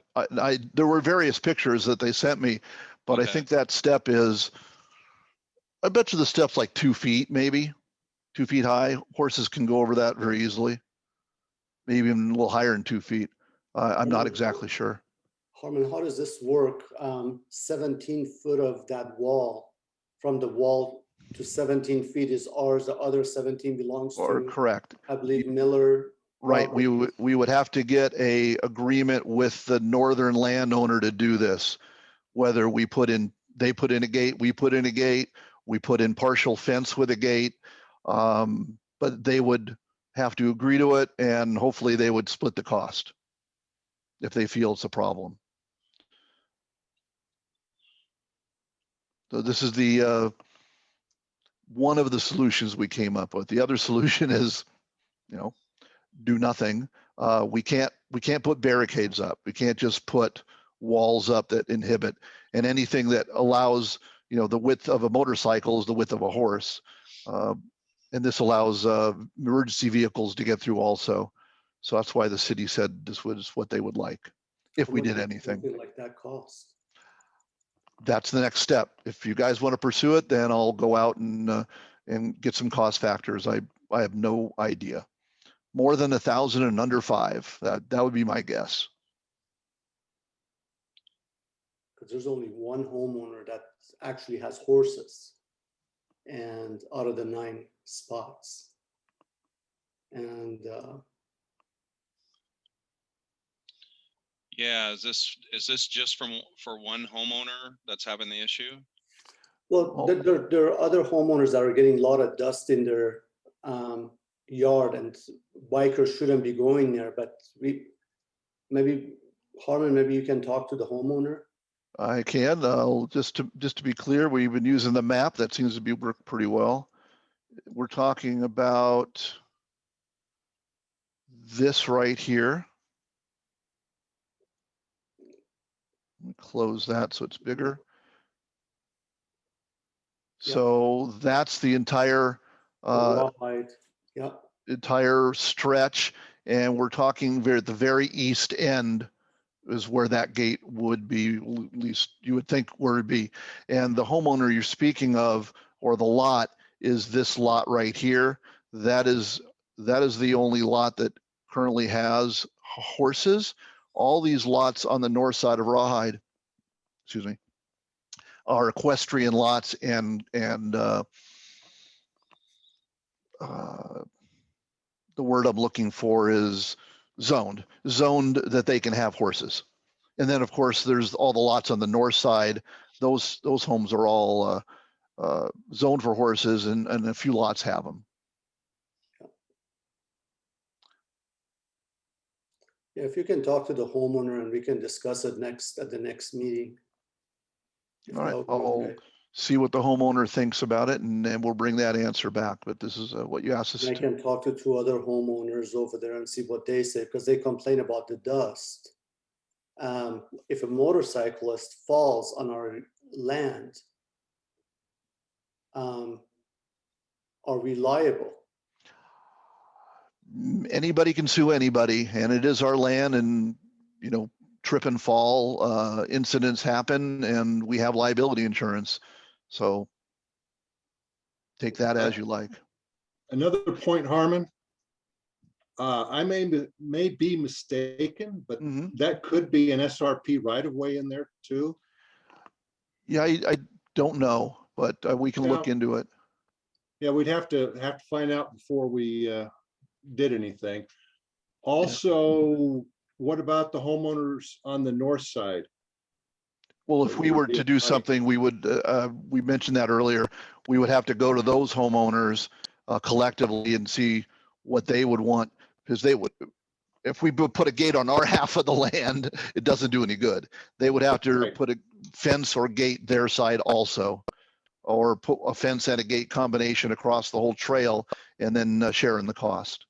Speaker 1: there were various pictures that they sent me, but I
Speaker 3: Okay.
Speaker 1: think that step is, I bet you the step's like 2 feet, maybe 2 feet high. Horses can go over that very easily, maybe even a little higher than 2 feet. I'm not exactly sure.
Speaker 6: Harmon, how does this work? 17 foot of that wall, from the wall to 17 feet is ours. The other 17 belongs
Speaker 1: Or
Speaker 6: to,
Speaker 1: correct.
Speaker 6: I believe, Miller.
Speaker 1: Right. We
Speaker 6: Robert.
Speaker 1: would have to get a agreement with the northern landowner to do this. Whether they put in a gate, we put in a gate, we put in partial fence with a gate, but they would have to agree to it, and hopefully they would split the cost if they feel it's a problem. So this is the one of the solutions we came up with. The other solution is, do nothing. We can't put barricades up. We can't just put walls up that inhibit, and anything that allows, the width of a motorcycle is the width of a horse. And this allows emergency vehicles to get through also. So that's why the city said this was what they would like if we did anything.
Speaker 6: Something like that cost.
Speaker 1: That's the next step. If you guys want to pursue it, then I'll go out and get some cost factors. I have no idea. More than 1,000 and under 5. That would be my guess.
Speaker 6: Because there's only one homeowner that actually has horses, and out of the 9 spots. And
Speaker 3: Yeah, is this just for one homeowner that's having the issue?
Speaker 6: well, there are other homeowners that are getting a lot of dust in their yard, and bikers shouldn't be going there. But maybe Harmon, maybe you can talk to the homeowner.
Speaker 1: I can. Just to be clear, we've been using the map. That seems to be worked pretty well. We're talking about this right here. Let me close that so it's bigger.
Speaker 6: Yep.
Speaker 1: So that's the entire
Speaker 6: Rawhide. Yeah.
Speaker 1: entire stretch, and we're talking at the very east end is where that gate would be, at least you would think where it'd be. And the homeowner you're speaking of, or the lot, is this lot right here. That is the only lot that currently has horses. All these lots on the north side of Rawhide, excuse me, are equestrian lots, and the word I'm looking for is zoned that they can have horses. And then of course there's all the lots on the north side. Those homes are all zoned for horses, and a few lots have them.
Speaker 6: Yeah, if you can talk to the homeowner and we can discuss it at the next meeting.
Speaker 1: All right, I'll see what the homeowner thinks about it, and then we'll bring that answer back. But this is what you asked us
Speaker 6: I
Speaker 1: to.
Speaker 6: can talk to 2 other homeowners over there and see what they say, because they complain about the dust. If a motorcyclist falls on our land, are we liable?
Speaker 1: Anybody can sue anybody, and it is our land, and you know, trip and fall incidents happen, and we have liability insurance. So take that as you like.
Speaker 2: Another point, Harmon. I may be mistaken, but
Speaker 1: Mhm.
Speaker 2: that could be an SRP right of way in there too.
Speaker 1: Yeah, I don't know, but we can look
Speaker 2: Yeah.
Speaker 1: into it.
Speaker 2: Yeah, we'd have to find out before we did anything. Also, what about the homeowners on the north side?
Speaker 1: Well, if we were to do something, we would, we mentioned that earlier, we would have to go to those homeowners collectively and see what they would want, because they would, if we put a gate on our half of the land, it doesn't do any good. They would have to
Speaker 2: Right.
Speaker 1: put a fence or gate their side also, or put a fence and a gate combination across the whole trail and then share in the cost.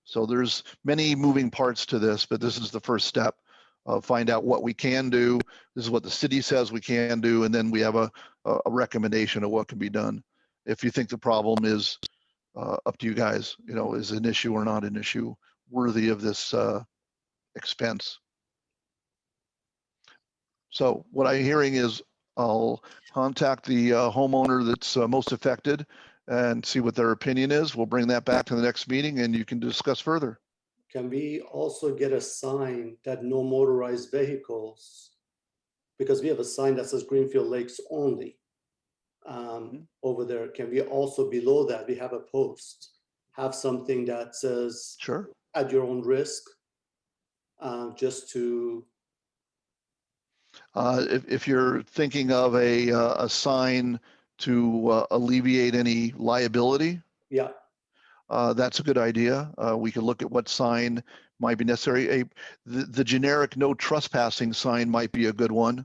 Speaker 1: So there's many moving parts to this, but this is the first step. Find out what we can do. This is what the city says we can do, and then we have a recommendation of what can be done. If you think the problem is up to you guys, you know, is an issue or not an issue worthy of this expense. So what I'm hearing is I'll contact the homeowner that's most affected and see what their opinion is. We'll bring that back to the next meeting and you can discuss further.
Speaker 6: Can we also get a sign that no motorized vehicles, because we have a sign that says Greenfield Lakes only over there. Can we also, below that, we have a post, have something that says
Speaker 1: Sure.
Speaker 6: at your own risk, just to,
Speaker 1: If you're thinking of a sign to alleviate any liability,
Speaker 6: yeah,
Speaker 1: that's a good idea. We could look at what sign might be necessary. The generic no trespassing sign might be a good one,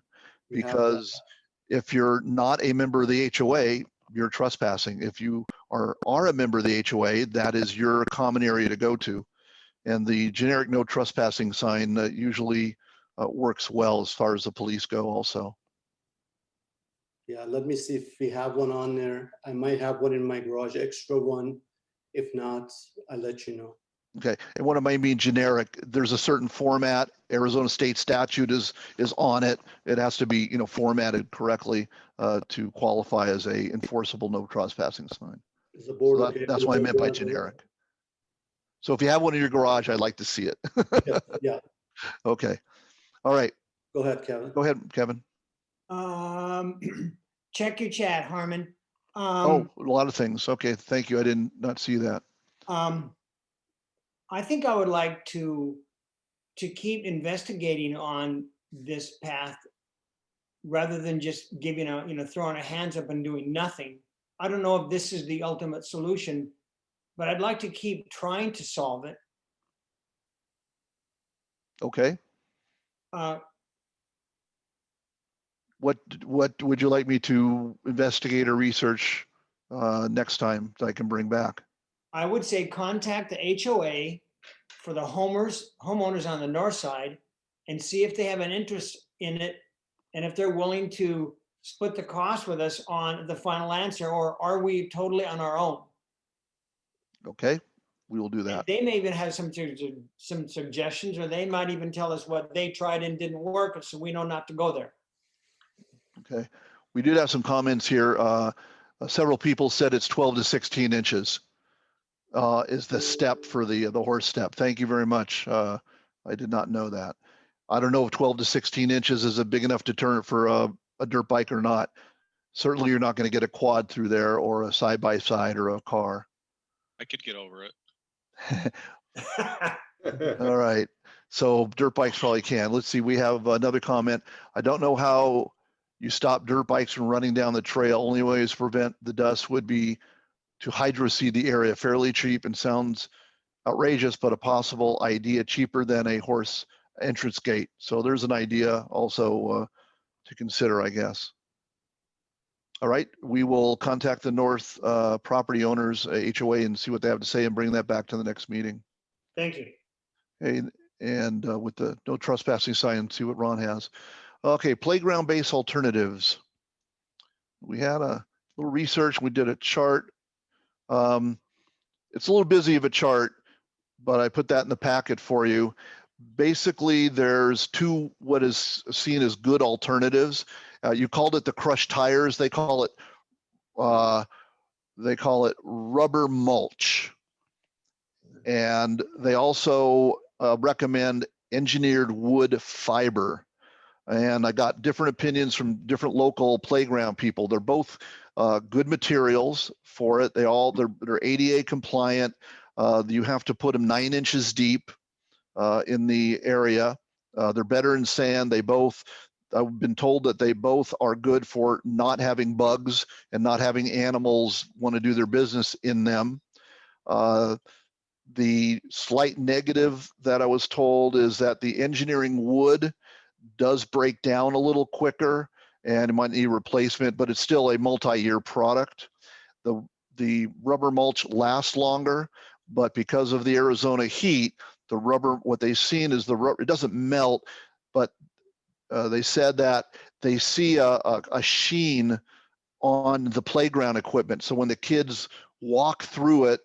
Speaker 6: we have that.
Speaker 1: because if you're not a member of the HOA, you're trespassing. If you are a member of the HOA, that is your common area to go to. And the generic no trespassing sign usually works well as far as the police go also.
Speaker 6: Yeah, let me see if we have one on there. I might have one in my garage, extra one. If not, I'll let you know.
Speaker 1: Okay, and what I mean generic, there's a certain format, Arizona state statute is on it. It has to be, you know, formatted correctly to qualify as a enforceable no trespassing sign.
Speaker 6: Is the board
Speaker 1: So
Speaker 6: okay?
Speaker 1: that's
Speaker 6: with
Speaker 1: what I
Speaker 6: those
Speaker 1: meant by
Speaker 6: ones?
Speaker 1: generic. So if you have one in your garage, I'd like to see it.
Speaker 6: Yeah,
Speaker 1: Okay, all right,
Speaker 6: go ahead, Kevin.
Speaker 1: go ahead, Kevin.
Speaker 4: Check your chat, Harmon.
Speaker 1: Oh, a lot of things. Okay, thank you. I did not see that.
Speaker 4: I think I would like to keep investigating on this path rather than just giving a, you know, throwing our hands up and doing nothing. I don't know if this is the ultimate solution, but I'd like to keep trying to solve it.
Speaker 1: Okay,
Speaker 4: Uh,
Speaker 1: what would you like me to investigate or research next time that I can bring back?
Speaker 4: I would say contact the HOA for the homeowners on the north side and see if they have an interest in it and if they're willing to split the cost with us on the final answer, or are we totally on our own?
Speaker 1: Okay, we will do that.
Speaker 4: They may even have some suggestions, or they might even tell us what they tried and didn't work, so we know not to go there.
Speaker 1: Okay, we did have some comments here. Several people said it's 12 to 16 inches is the step for the horse step. Thank you very much. I did not know that. I don't know if 12 to 16 inches is a big enough deterrent for a dirt bike or not. Certainly, you're not going to get a quad through there or a side-by-side or a car.
Speaker 3: I could get over it.
Speaker 1: All right. So dirt bikes probably can. Let's see. We have another comment. I don't know how you stop dirt bikes from running down the trail. Only ways to prevent the dust would be to hydroseed the area. Fairly cheap and sounds outrageous, but a possible idea, cheaper than a horse entrance gate. So there's an idea also to consider, I guess. All right, we will contact the North property owners, HOA, and see what they have to say and bring that back to the next meeting.
Speaker 4: Thank you.
Speaker 1: Okay, and with the no trespassing sign, see what Ron has. Okay, playground-based alternatives. We had a little research. We did a chart. It's a little busy of a chart, but I put that in the packet for you. Basically, there's two what is seen as good alternatives. You called it the crushed tires. They call it rubber mulch, and they also recommend engineered wood fiber. And I got different opinions from different local playground people. They're both good materials for it. They're ADA compliant. You have to put them 9 inches deep in the area. They're better in sand. I've been told that they both are good for not having bugs and not having animals want to do their business in them. The slight negative that I was told is that the engineering wood does break down a little quicker and it might need replacement, but it's still a multi-year product. The rubber mulch lasts longer, but because of the Arizona heat, the rubber, what they've seen is the rubber, it doesn't melt, but they said that they see a sheen on the playground equipment. So when the kids walk through it,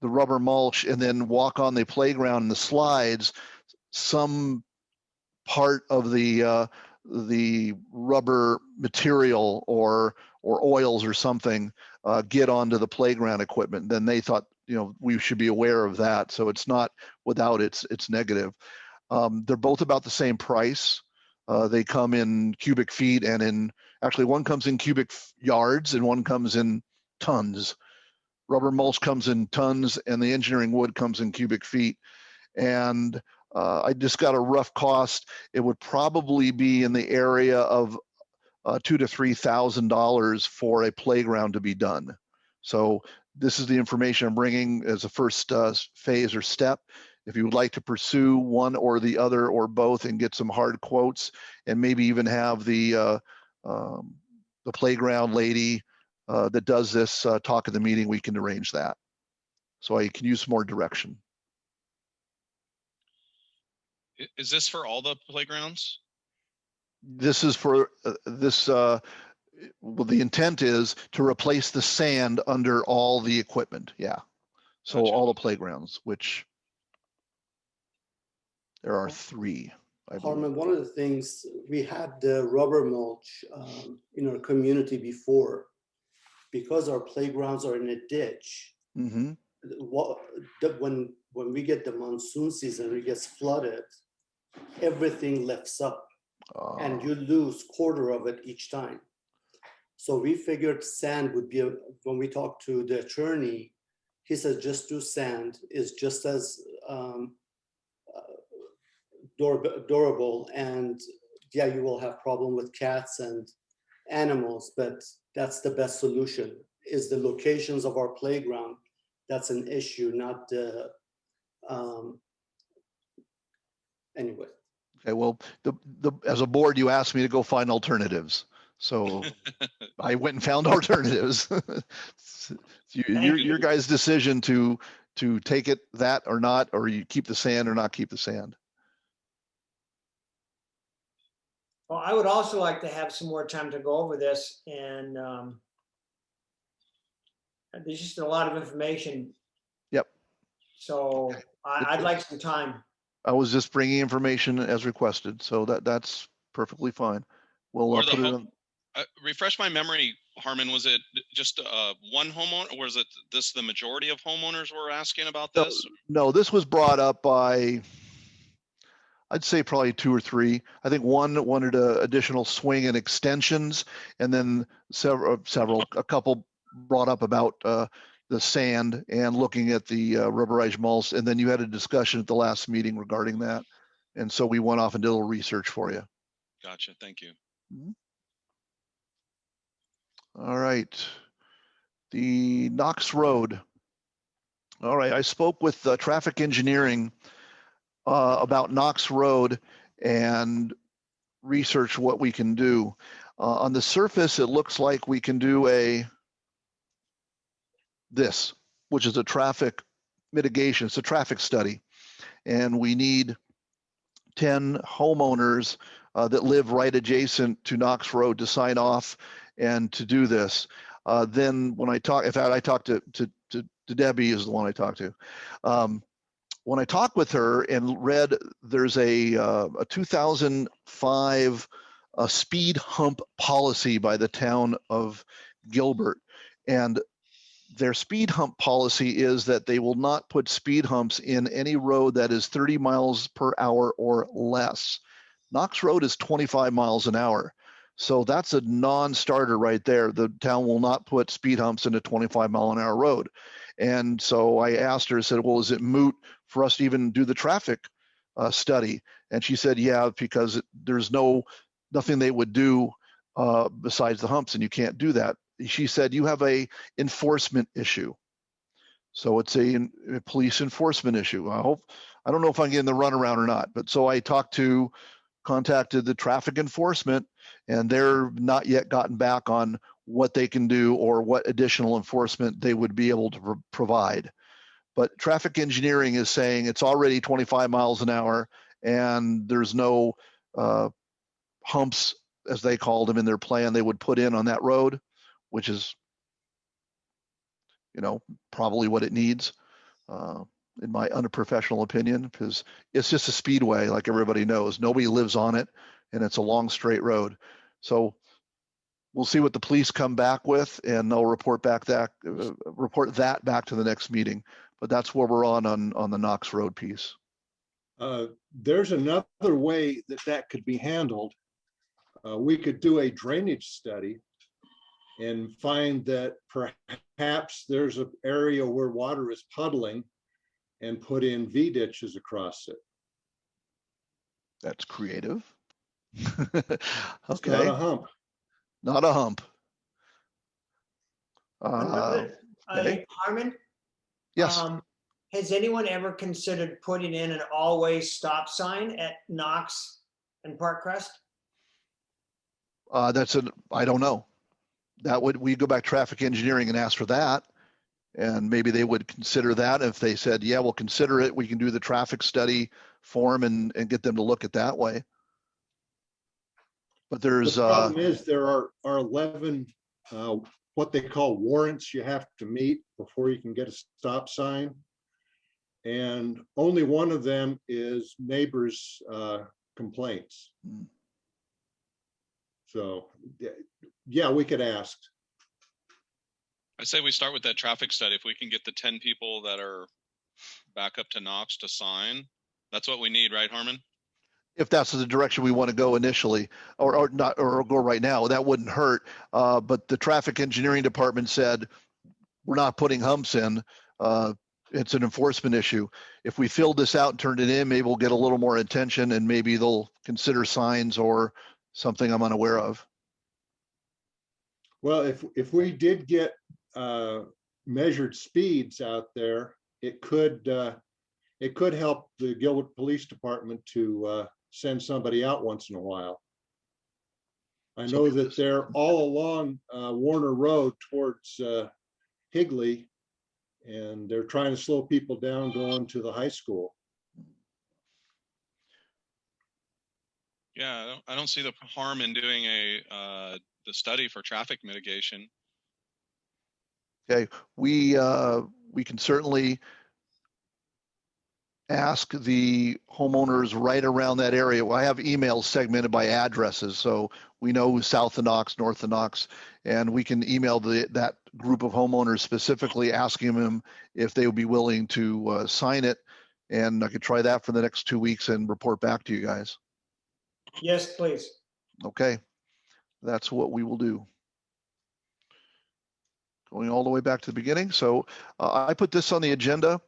Speaker 1: the rubber mulch, and then walk on the playground and the slides, some part of the rubber material or oils or something get onto the playground equipment. Then they thought, we should be aware of that. So it's not without its negative. They're both about the same price. They come in cubic feet and actually one comes in cubic yards and one comes in tons. Rubber mulch comes in tons and the engineering wood comes in cubic feet. And I just got a rough cost. It would probably be in the area of $2,000 to $3,000 for a playground to be done. So this is the information I'm bringing as a first phase or step. If you would like to pursue one or the other or both and get some hard quotes and maybe even have the playground lady that does this talk at the meeting, we can arrange that. So I can use some more direction.
Speaker 3: Is this for all the playgrounds?
Speaker 1: This is for well, the intent is to replace the sand under all the equipment. Yeah. So
Speaker 3: Gotcha.
Speaker 1: all the playgrounds, which there are 3.
Speaker 6: Harmon, one of the things, we had the rubber mulch in our community before, because our playgrounds are in a ditch.
Speaker 1: Mm-hmm.
Speaker 6: When we get the monsoon season, it gets flooded, everything lifts up and you lose quarter of it each time. So we figured sand would be, when we talked to the attorney, he said just do sand, is just as durable, and yeah, you will have problem with cats and animals, but that's the best solution. Is the locations of our playground, that's an issue, not the anyway.
Speaker 1: Okay, well, as a board, you asked me to go find alternatives. So I went and found alternatives. Your guys' decision to take it that or not, or you keep the sand or not keep the sand.
Speaker 4: Well, I would also like to have some more time to go over this, and there's just a lot of information.
Speaker 1: Yep.
Speaker 4: So I'd like some time.
Speaker 1: I was just bringing information as requested, so that's perfectly fine. We'll put it on.
Speaker 3: Refresh my memory, Harmon. Was it just one homeowner, or was it the majority of homeowners were asking about this?
Speaker 1: No, this was brought up by, I'd say probably 2 or 3. I think one wanted additional swing and extensions, and then a couple brought up about the sand and looking at the rubberized mulch. And then you had a discussion at the last meeting regarding that. And so we went off and did a little research for you.
Speaker 3: Gotcha. Thank you.
Speaker 1: Mm-hmm. All right. The Knox Road. All right. I spoke with traffic engineering about Knox Road and research what we can do. On the surface, it looks like we can do this, which is a traffic mitigation. It's a traffic study. And we need 10 homeowners that live right adjacent to Knox Road to sign off and to do this. Then when I talk, in fact, I talked to Debbie is the one I talked to. When I talked with her and read, there's a 2005 speed hump policy by the town of Gilbert. And their speed hump policy is that they will not put speed humps in any road that is 30 miles per hour or less. Knox Road is 25 miles an hour. So that's a non-starter right there. The town will not put speed humps in a 25-mile-an-hour road. And so I asked her, I said, well, is it moot for us to even do the traffic study? And she said, yeah, because there's nothing they would do besides the humps, and you can't do that. She said, you have a enforcement issue. So it's a police enforcement issue. I don't know if I'm getting the runaround or not, but so I contacted the traffic enforcement, and they're not yet gotten back on what they can do or what additional enforcement they would be able to provide. But traffic engineering is saying it's already 25 miles an hour and there's no humps, as they called them in their plan, they would put in on that road, which is, probably what it needs, in my unprofessional opinion, because it's just a speedway, like everybody knows. Nobody lives on it, and it's a long straight road. So we'll see what the police come back with, and they'll report that back to the next meeting. But that's where we're on the Knox Road piece.
Speaker 2: There's another way that could be handled. We could do a drainage study and find that perhaps there's an area where water is puddling and put in V ditches across it.
Speaker 1: That's creative.
Speaker 2: It's
Speaker 1: Okay.
Speaker 2: not a hump.
Speaker 1: Not a hump.
Speaker 4: Okay. Harmon?
Speaker 1: Yes.
Speaker 4: Has anyone ever considered putting in an always stop sign at Knox and Parkcrest?
Speaker 1: I don't know. We go back traffic engineering and ask for that, and maybe they would consider that. If they said, yeah, we'll consider it, we can do the traffic study form and get them to look at that way. But there's
Speaker 2: the problem is there are 11 what they call warrants you have to meet before you can get a stop sign, and only one of them is neighbors' complaints. So yeah, we could ask.
Speaker 3: I say we start with that traffic study. If we can get the 10 people that are back up to Knox to sign, that's what we need, right, Harmon?
Speaker 1: If that's the direction we want to go initially, or go right now, that wouldn't hurt. But the traffic engineering department said, we're not putting humps in. It's an enforcement issue. If we filled this out and turned it in, maybe we'll get a little more attention, and maybe they'll consider signs or something I'm unaware of.
Speaker 2: Well, if we did get measured speeds out there, it could help the Gilbert Police Department to send somebody out once in a while. I know that they're all along Warner Road towards Higley, and they're trying to slow people down going to the high school.
Speaker 3: Yeah, I don't see the harm in doing the study for traffic mitigation.
Speaker 1: Okay, we can certainly ask the homeowners right around that area. Well, I have emails segmented by addresses, so we know who's south of Knox, north of Knox, and we can email that group of homeowners specifically asking them if they would be willing to sign it, and I could try that for the next 2 weeks and report back to you guys.
Speaker 4: Yes, please.
Speaker 1: Okay, that's what we will do. Going all the way back to the beginning. So I put this on the agenda.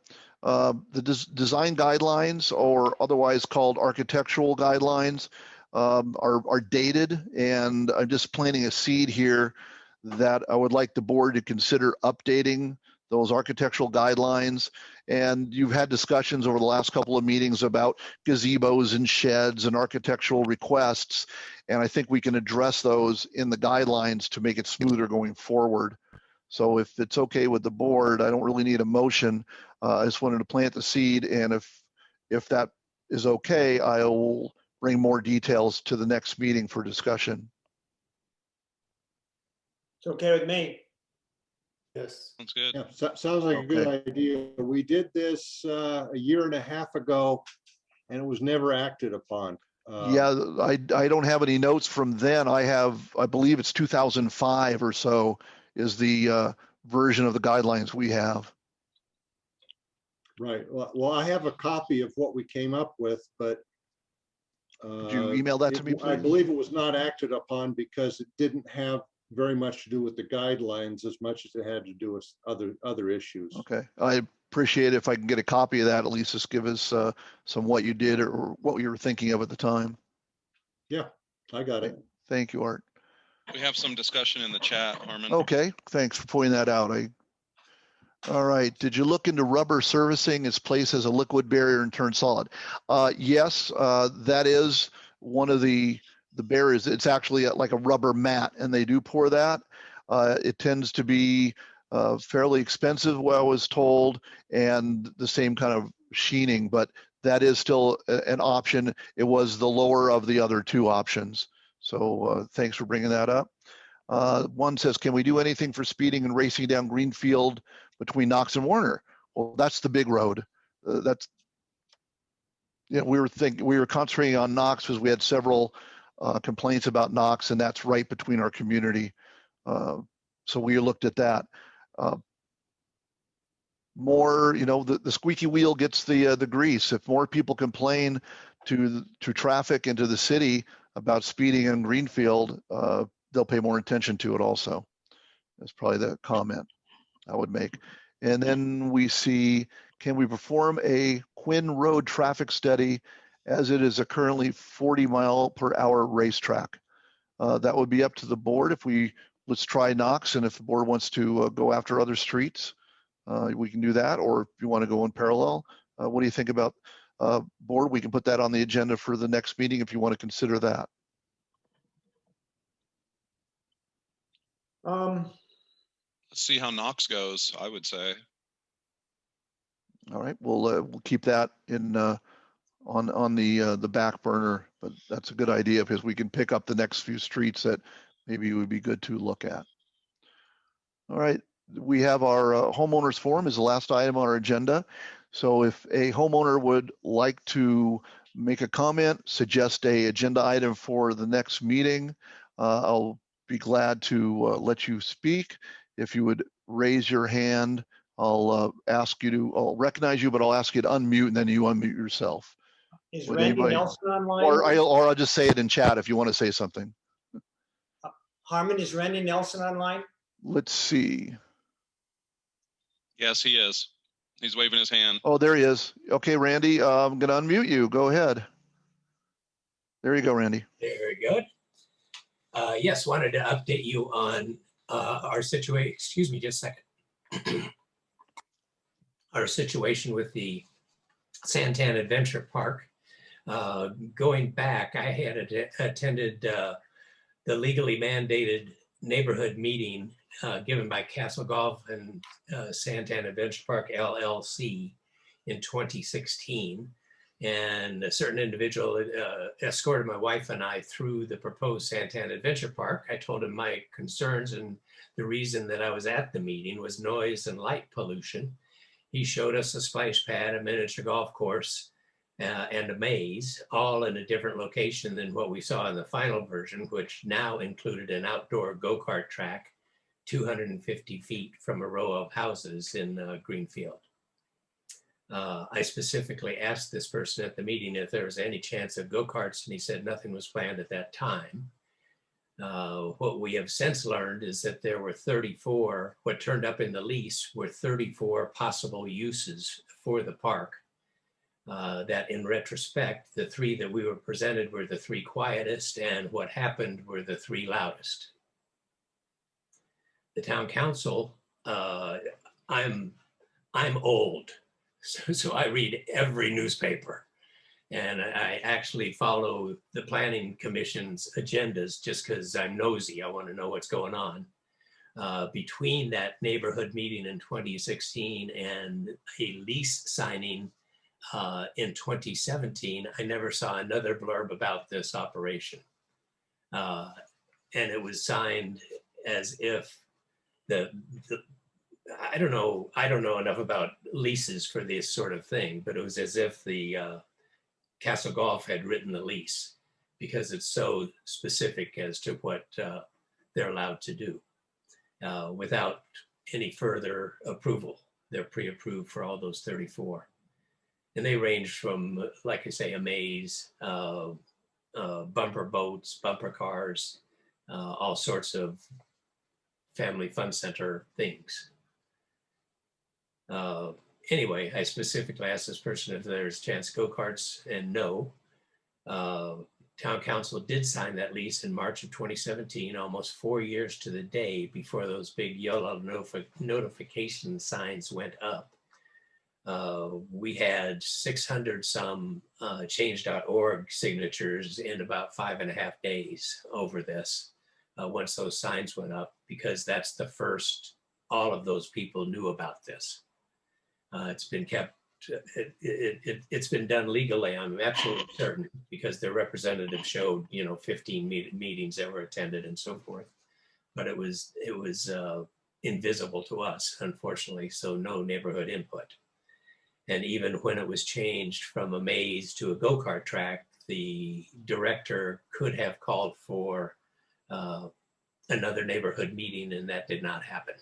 Speaker 1: The design guidelines, or otherwise called architectural guidelines, are dated, and I'm just planting a seed here that I would like the board to consider updating those architectural guidelines. And you've had discussions over the last couple of meetings about gazebos and sheds and architectural requests, and I think we can address those in the guidelines to make it smoother going forward. So if it's okay with the board, I don't really need a motion. I just wanted to plant the seed, and if that is okay, I will bring more details to the next meeting for discussion.
Speaker 4: It's okay with me.
Speaker 6: Yes.
Speaker 3: Sounds good.
Speaker 2: Yeah, sounds like a good idea. We did this a year and a half ago, and it was never acted upon.
Speaker 1: Yeah, I don't have any notes from then. I believe it's 2005 or so is the version of the guidelines we have.
Speaker 2: Right. Well, I have a copy of what we came up with, but
Speaker 1: Could you email that to me,
Speaker 2: I
Speaker 1: please?
Speaker 2: believe it was not acted upon because it didn't have very much to do with the guidelines as much as it had to do with other issues.
Speaker 1: Okay, I appreciate it if I can get a copy of that. At least just give us some what you did or what you were thinking of at the time.
Speaker 2: Yeah, I got it.
Speaker 1: Thank you, Art.
Speaker 3: We have some discussion in the chat, Harmon.
Speaker 1: Okay, thanks for pointing that out. All right. Did you look into rubber servicing its place as a liquid barrier and turn solid? Yes, that is one of the barriers. It's actually like a rubber mat, and they do pour that. It tends to be fairly expensive, what I was told, and the same kind of sheening, but that is still an option. It was the lower of the other two options. So thanks for bringing that up. One says, can we do anything for speeding and racing down Greenfield between Knox and Warner? Well, that's the big road. We were concentrating on Knox because we had several complaints about Knox, and that's right between our community. So we looked at that. More, the squeaky wheel gets the grease. If more people complain to traffic and to the city about speeding in Greenfield, they'll pay more attention to it also. That's probably the comment I would make. And then we see, can we perform a Quinn Road traffic study as it is a currently 40-mile-per-hour racetrack? That would be up to the board. Let's try Knox, and if the board wants to go after other streets, we can do that. Or if you want to go in parallel, what do you think about board? We can put that on the agenda for the next meeting if you want to consider that.
Speaker 3: Let's see how Knox goes, I would say.
Speaker 1: All right, we'll keep that in on the back burner, but that's a good idea because we can pick up the next few streets that maybe would be good to look at. All right, we have our homeowners forum is the last item on our agenda. So if a homeowner would like to make a comment, suggest a agenda item for the next meeting, I'll be glad to let you speak. If you would raise your hand, I'll recognize you, but I'll ask you to unmute, and then you unmute yourself.
Speaker 4: Is
Speaker 1: Would
Speaker 4: Randy
Speaker 1: anybody-
Speaker 4: Nelson online?
Speaker 1: Or I'll just say it in chat if you want to say something.
Speaker 4: Harmon, is Randy Nelson online?
Speaker 1: Let's see.
Speaker 3: Yes, he is. He's waving his hand.
Speaker 1: Oh, there he is. Okay, Randy, I'm going to unmute you. Go ahead. There you go, Randy.
Speaker 7: Very good. Yes, wanted to update you on our situation. Excuse me just a second. Our situation with the Santan Adventure Park. Going back, I had attended the legally mandated neighborhood meeting given by Castle Golf and Santan Adventure Park LLC in 2016. And a certain individual escorted my wife and I through the proposed Santan Adventure Park. I told him my concerns, and the reason that I was at the meeting was noise and light pollution. He showed us a splash pad, a miniature golf course, and a maze, all in a different location than what we saw in the final version, which now included an outdoor go-kart track 250 feet from a row of houses in Greenfield. I specifically asked this person at the meeting if there was any chance of go-karts, and he said nothing was planned at that time. What we have since learned is that there were 34, what turned up in the lease were 34 possible uses for the park. That in retrospect, the 3 that we were presented were the 3 quietest, and what happened were the 3 loudest. The town council, I'm old. So I read every newspaper, and I actually follow the planning commission's agendas just because I'm nosy. I want to know what's going on. Between that neighborhood meeting in 2016 and a lease signing in 2017, I never saw another blurb about this operation. And it was signed as if I don't know enough about leases for this sort of thing, but it was as if the Castle Golf had written the lease because it's so specific as to what they're allowed to do without any further approval. They're pre-approved for all those 34. And they range from, like I say, a maze, bumper boats, bumper cars, all sorts of family fun center things. Anyway, I specifically asked this person if there's a chance go-karts, and no. Town council did sign that lease in March of 2017, almost 4 years to the day before those big yellow notification signs went up. We had 600 some change.org signatures in about 5.5 days over this once those signs went up, because that's the first all of those people knew about this. It's been kept, it's been done legally, I'm absolutely certain, because their representative showed, 15 meetings that were attended and so forth. But it was invisible to us, unfortunately, so no neighborhood input. And even when it was changed from a maze to a go-kart track, the director could have called for another neighborhood meeting, and that did not happen.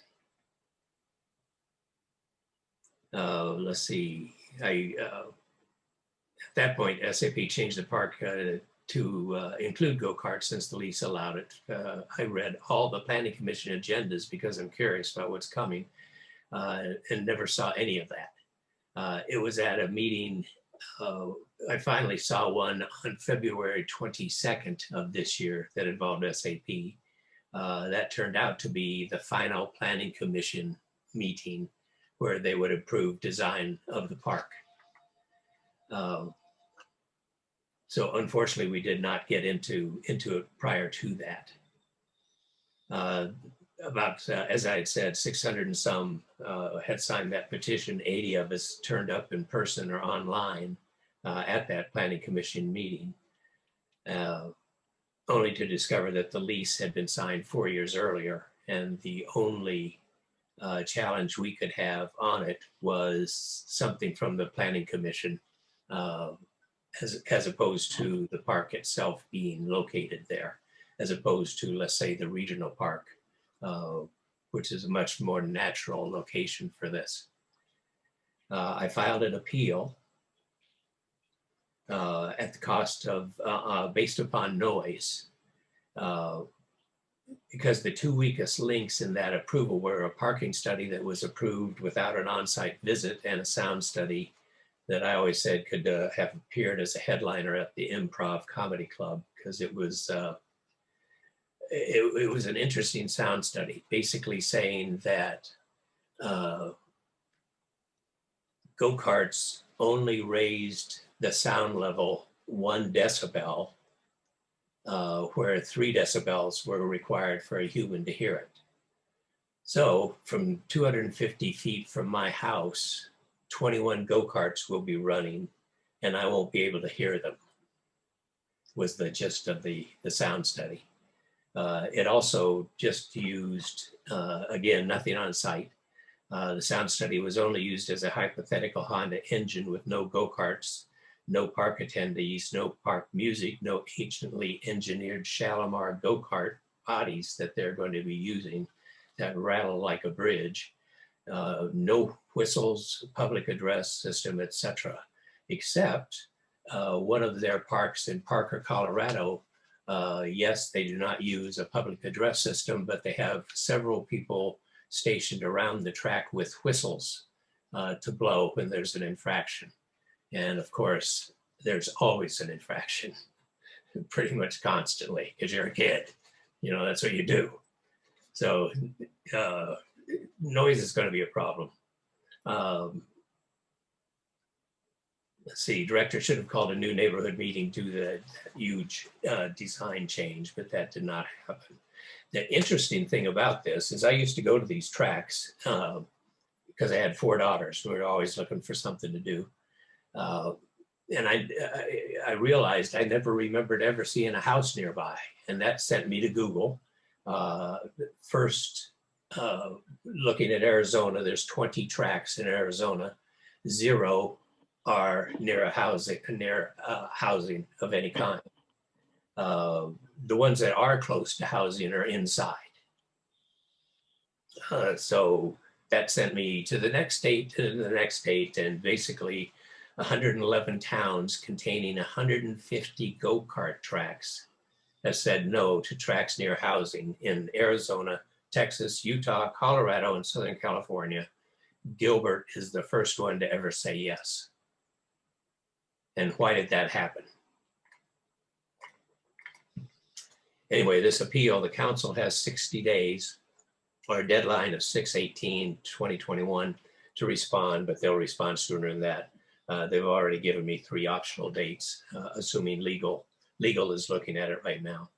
Speaker 7: Let's see, at that point, SAP changed the park to include go-karts since the lease allowed it. I read all the planning commission agendas because I'm curious about what's coming and never saw any of that. It was at a meeting, I finally saw one on February 22nd of this year that involved SAP. That turned out to be the final planning commission meeting where they would approve design of the park. So unfortunately, we did not get into it prior to that. As I had said, 600 and some had signed that petition. 80 of us turned up in person or online at that planning commission meeting, only to discover that the lease had been signed 4 years earlier, and the only challenge we could have on it was something from the planning commission, as opposed to the park itself being located there, as opposed to, let's say, the regional park, which is a much more natural location for this. I filed an appeal at the cost of, based upon noise, because the two weakest links in that approval were a parking study that was approved without an on-site visit and a sound study that I always said could have appeared as a headliner at the Improv Comedy Club, because it was an interesting sound study, basically saying that go-karts only raised the sound level 1 decibel, where 3 decibels were required for a human to hear it. So from 250 feet from my house, 21 go-karts will be running and I won't be able to hear them, was the gist of the sound study. It also just used, again, nothing on site. The sound study was only used as a hypothetical Honda engine with no go-karts, no park attendees, no park music, no anciently engineered Shalimar go-kart bodies that they're going to be using that rattle like a bridge, no whistles, public address system, etc. Except one of their parks in Parker, Colorado. Yes, they do not use a public address system, but they have several people stationed around the track with whistles to blow when there's an infraction. And of course, there's always an infraction, pretty much constantly, because you're a kid. That's what you do. So noise is going to be a problem. Let's see, director should have called a new neighborhood meeting due to the huge design change, but that did not happen. The interesting thing about this is I used to go to these tracks because I had 4 daughters who were always looking for something to do. And I realized I never remembered ever seeing a house nearby, and that sent me to Google. First looking at Arizona, there's 20 tracks in Arizona. 0 are near housing of any kind. The ones that are close to housing are inside. So that sent me to the next state, and basically 111 towns containing 150 go-kart tracks have said no to tracks near housing in Arizona, Texas, Utah, Colorado, and Southern California. Gilbert is the first one to ever say yes. And why did that happen? Anyway, this appeal, the council has 60 days, or a deadline of 6/18/2021 to respond, but they'll respond sooner than that. They've already given me 3 optional dates, assuming legal is looking at it right now.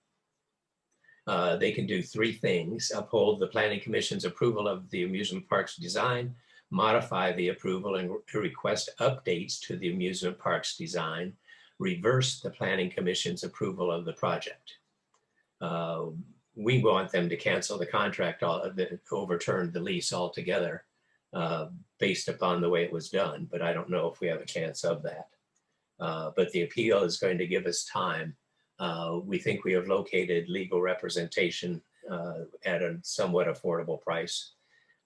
Speaker 7: They can do 3 things: uphold the Planning Commission's approval of the amusement park's design, modify the approval and request updates to the amusement park's design, reverse the Planning Commission's approval of the project. We want them to cancel the contract, overturn the lease altogether, based upon the way it was done, but I don't know if we have a chance of that. But the appeal is going to give us time. We think we have located legal representation at a somewhat affordable price,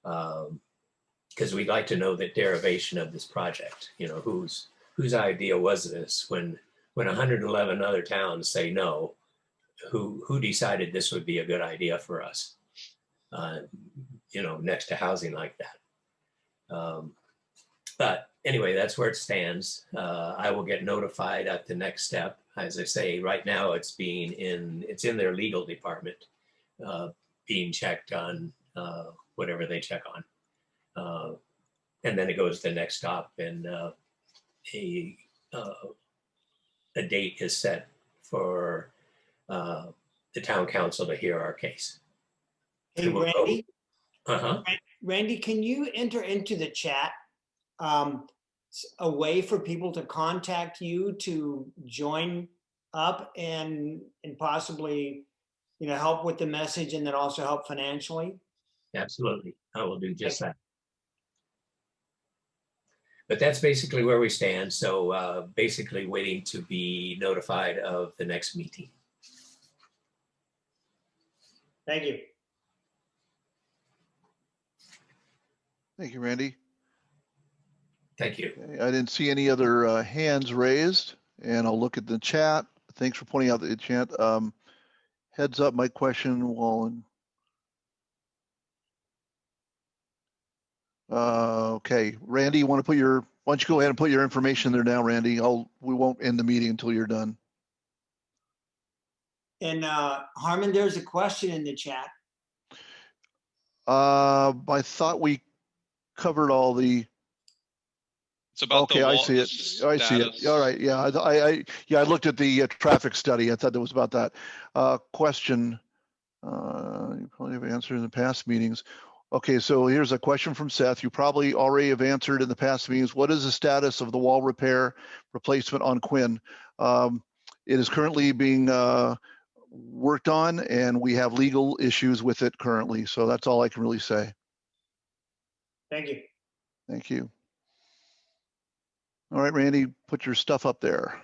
Speaker 7: because we'd like to know the derivation of this project. You know, whose idea was this? When 111 other towns say no, who decided this would be a good idea for us? You know, next to housing like that. But anyway, that's where it stands. I will get notified at the next step. As I say, right now it's in their legal department, being checked on whatever they check on. And then it goes to the next stop, and a date is set for the town council to hear our case.
Speaker 4: Hey, Randy,
Speaker 7: Uh-huh.
Speaker 4: Randy, can you enter into the chat a way for people to contact you to join up and possibly, you know, help with the message and then also help financially?
Speaker 7: Absolutely. I will do just that. But that's basically where we stand. So basically waiting to be notified of the next meeting.
Speaker 4: Thank you.
Speaker 1: Thank you, Randy.
Speaker 7: Thank you.
Speaker 1: Okay, I didn't see any other hands raised, and I'll look at the chat. Thanks for pointing out the chat. Heads up, my question while okay, Randy, why don't you go ahead and put your information there now, Randy? We won't end the meeting until you're done.
Speaker 4: And Harmon, there's a question in the chat.
Speaker 1: I thought we covered all the.
Speaker 3: It's about
Speaker 1: Okay,
Speaker 3: the
Speaker 1: I
Speaker 3: wall,
Speaker 1: see
Speaker 3: the
Speaker 1: it. I see it.
Speaker 3: status.
Speaker 1: All right. Yeah, I looked at the traffic study. I thought it was about that. Question. You probably have answered in the past meetings. Okay, so here's a question from Seth. You probably already have answered in the past meetings. What is the status of the wall repair replacement on Quinn? It is currently being worked on, and we have legal issues with it currently. So that's all I can really say.
Speaker 4: Thank you.
Speaker 1: Thank you. All right, Randy, put your stuff up there.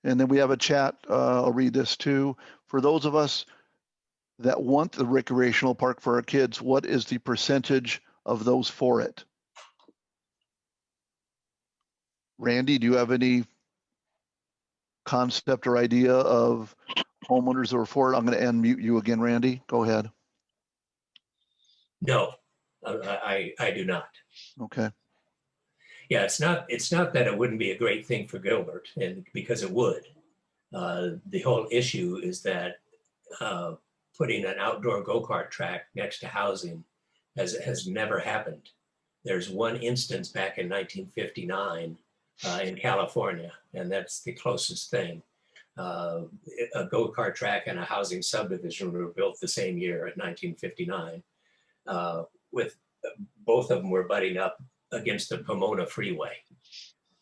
Speaker 1: And then we have a chat. I'll read this too. For those of us that want the recreational park for our kids, what is the percentage of those for it? Randy, do you have any concept or idea of homeowners that are for it? I'm going to unmute you again, Randy. Go ahead.
Speaker 7: No, I do not.
Speaker 1: Okay.
Speaker 7: Yeah, it's not that it wouldn't be a great thing for Gilbert, and because it would. The whole issue is that putting an outdoor go-kart track next to housing has never happened. There's one instance back in 1959 in California, and that's the closest thing. a go-kart track and a housing subdivision were built the same year at 1959. With both of them were butting up against the Pomona Freeway.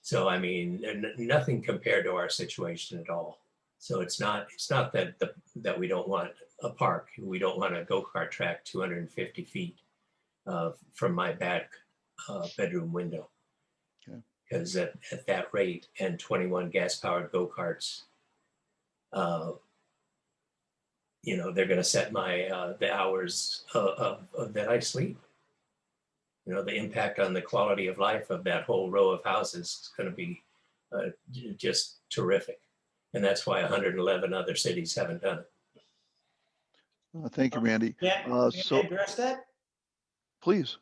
Speaker 7: So I mean, nothing compared to our situation at all. So it's not that that we don't want a park. We don't want a go-kart track 250 feet from my back bedroom window. Because at that rate and 21 gas-powered go-karts, you know, they're going to set my the hours that I sleep. You know, the impact on the quality of life of that whole row of houses is going to be just terrific. And that's why 111 other cities haven't done it.
Speaker 1: Thank you, Randy.
Speaker 4: Yeah,
Speaker 1: So
Speaker 4: address that.
Speaker 1: please.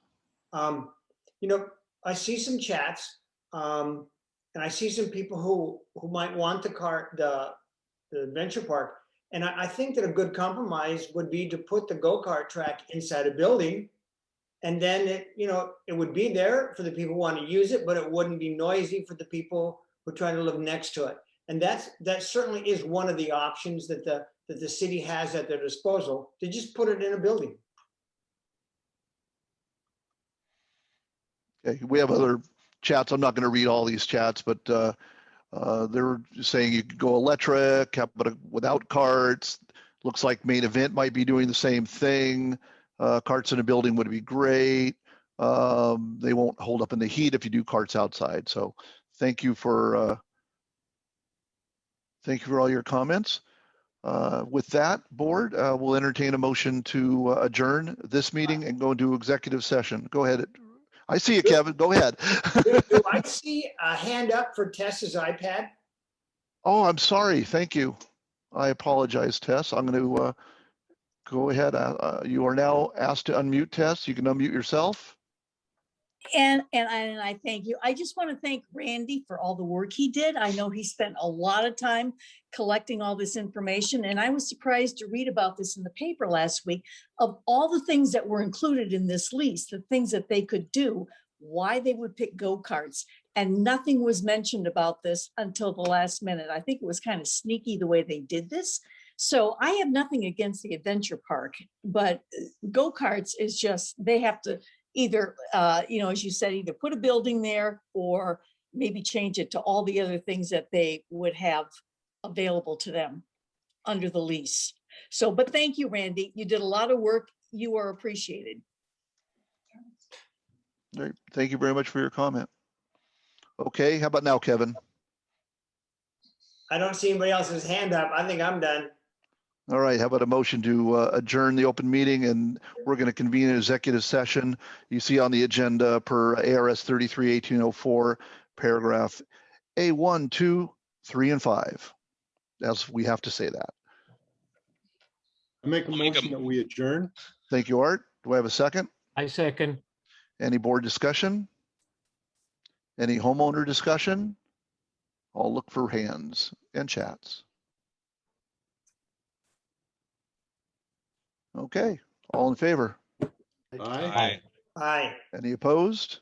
Speaker 4: You know, I see some chats, and I see some people who might want the adventure park. And I think that a good compromise would be to put the go-kart track inside a building. And then it would be there for the people who want to use it, but it wouldn't be noisy for the people who are trying to live next to it. And that certainly is one of the options that the city has at their disposal, to just put it in a building.
Speaker 1: Okay, we have other chats. I'm not going to read all these chats, but they're saying you could go electric, but without carts. Looks like Main Event might be doing the same thing. Carts in a building would be great. They won't hold up in the heat if you do carts outside. So thank you for all your comments. With that, board, we'll entertain a motion to adjourn this meeting and go into executive session. Go ahead. I see you, Kevin. Go ahead.
Speaker 4: Do I see a hand up for Tess's iPad?
Speaker 1: Oh, I'm sorry. Thank you. I apologize, Tess. I'm going to go ahead. You are now asked to unmute, Tess. You can unmute yourself.
Speaker 8: And I thank you. I just want to thank Randy for all the work he did. I know he spent a lot of time collecting all this information, and I was surprised to read about this in the paper last week, of all the things that were included in this lease, the things that they could do, why they would pick go-karts, and nothing was mentioned about this until the last minute. I think it was kind of sneaky the way they did this. So I have nothing against the adventure park, but go-karts is just, they have to either, as you said, either put a building there or maybe change it to all the other things that they would have available to them under the lease. So, but thank you, Randy. You did a lot of work. You are appreciated.
Speaker 1: All right. Thank you very much for your comment. Okay, how about now, Kevin?
Speaker 4: I don't see anybody else's hand up. I think I'm done.
Speaker 1: All right, how about a motion to adjourn the open meeting, and we're going to convene an executive session. You see on the agenda per ARS 33-1804, paragraph A1, 2, 3, and 5. As we have to say that.
Speaker 2: I make a motion that we adjourn.
Speaker 1: Thank you, Art. Do I have a second?
Speaker 9: I second.
Speaker 1: Any board discussion? Any homeowner discussion? I'll look for hands and chats. Okay, all in favor?
Speaker 2: Aye.
Speaker 4: Aye.
Speaker 1: Any opposed?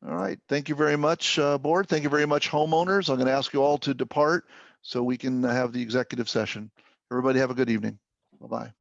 Speaker 1: All right, thank you very much, board. Thank you very much, homeowners. I'm going to ask you all to depart so we can have the executive session. Everybody have a good evening. Bye-bye.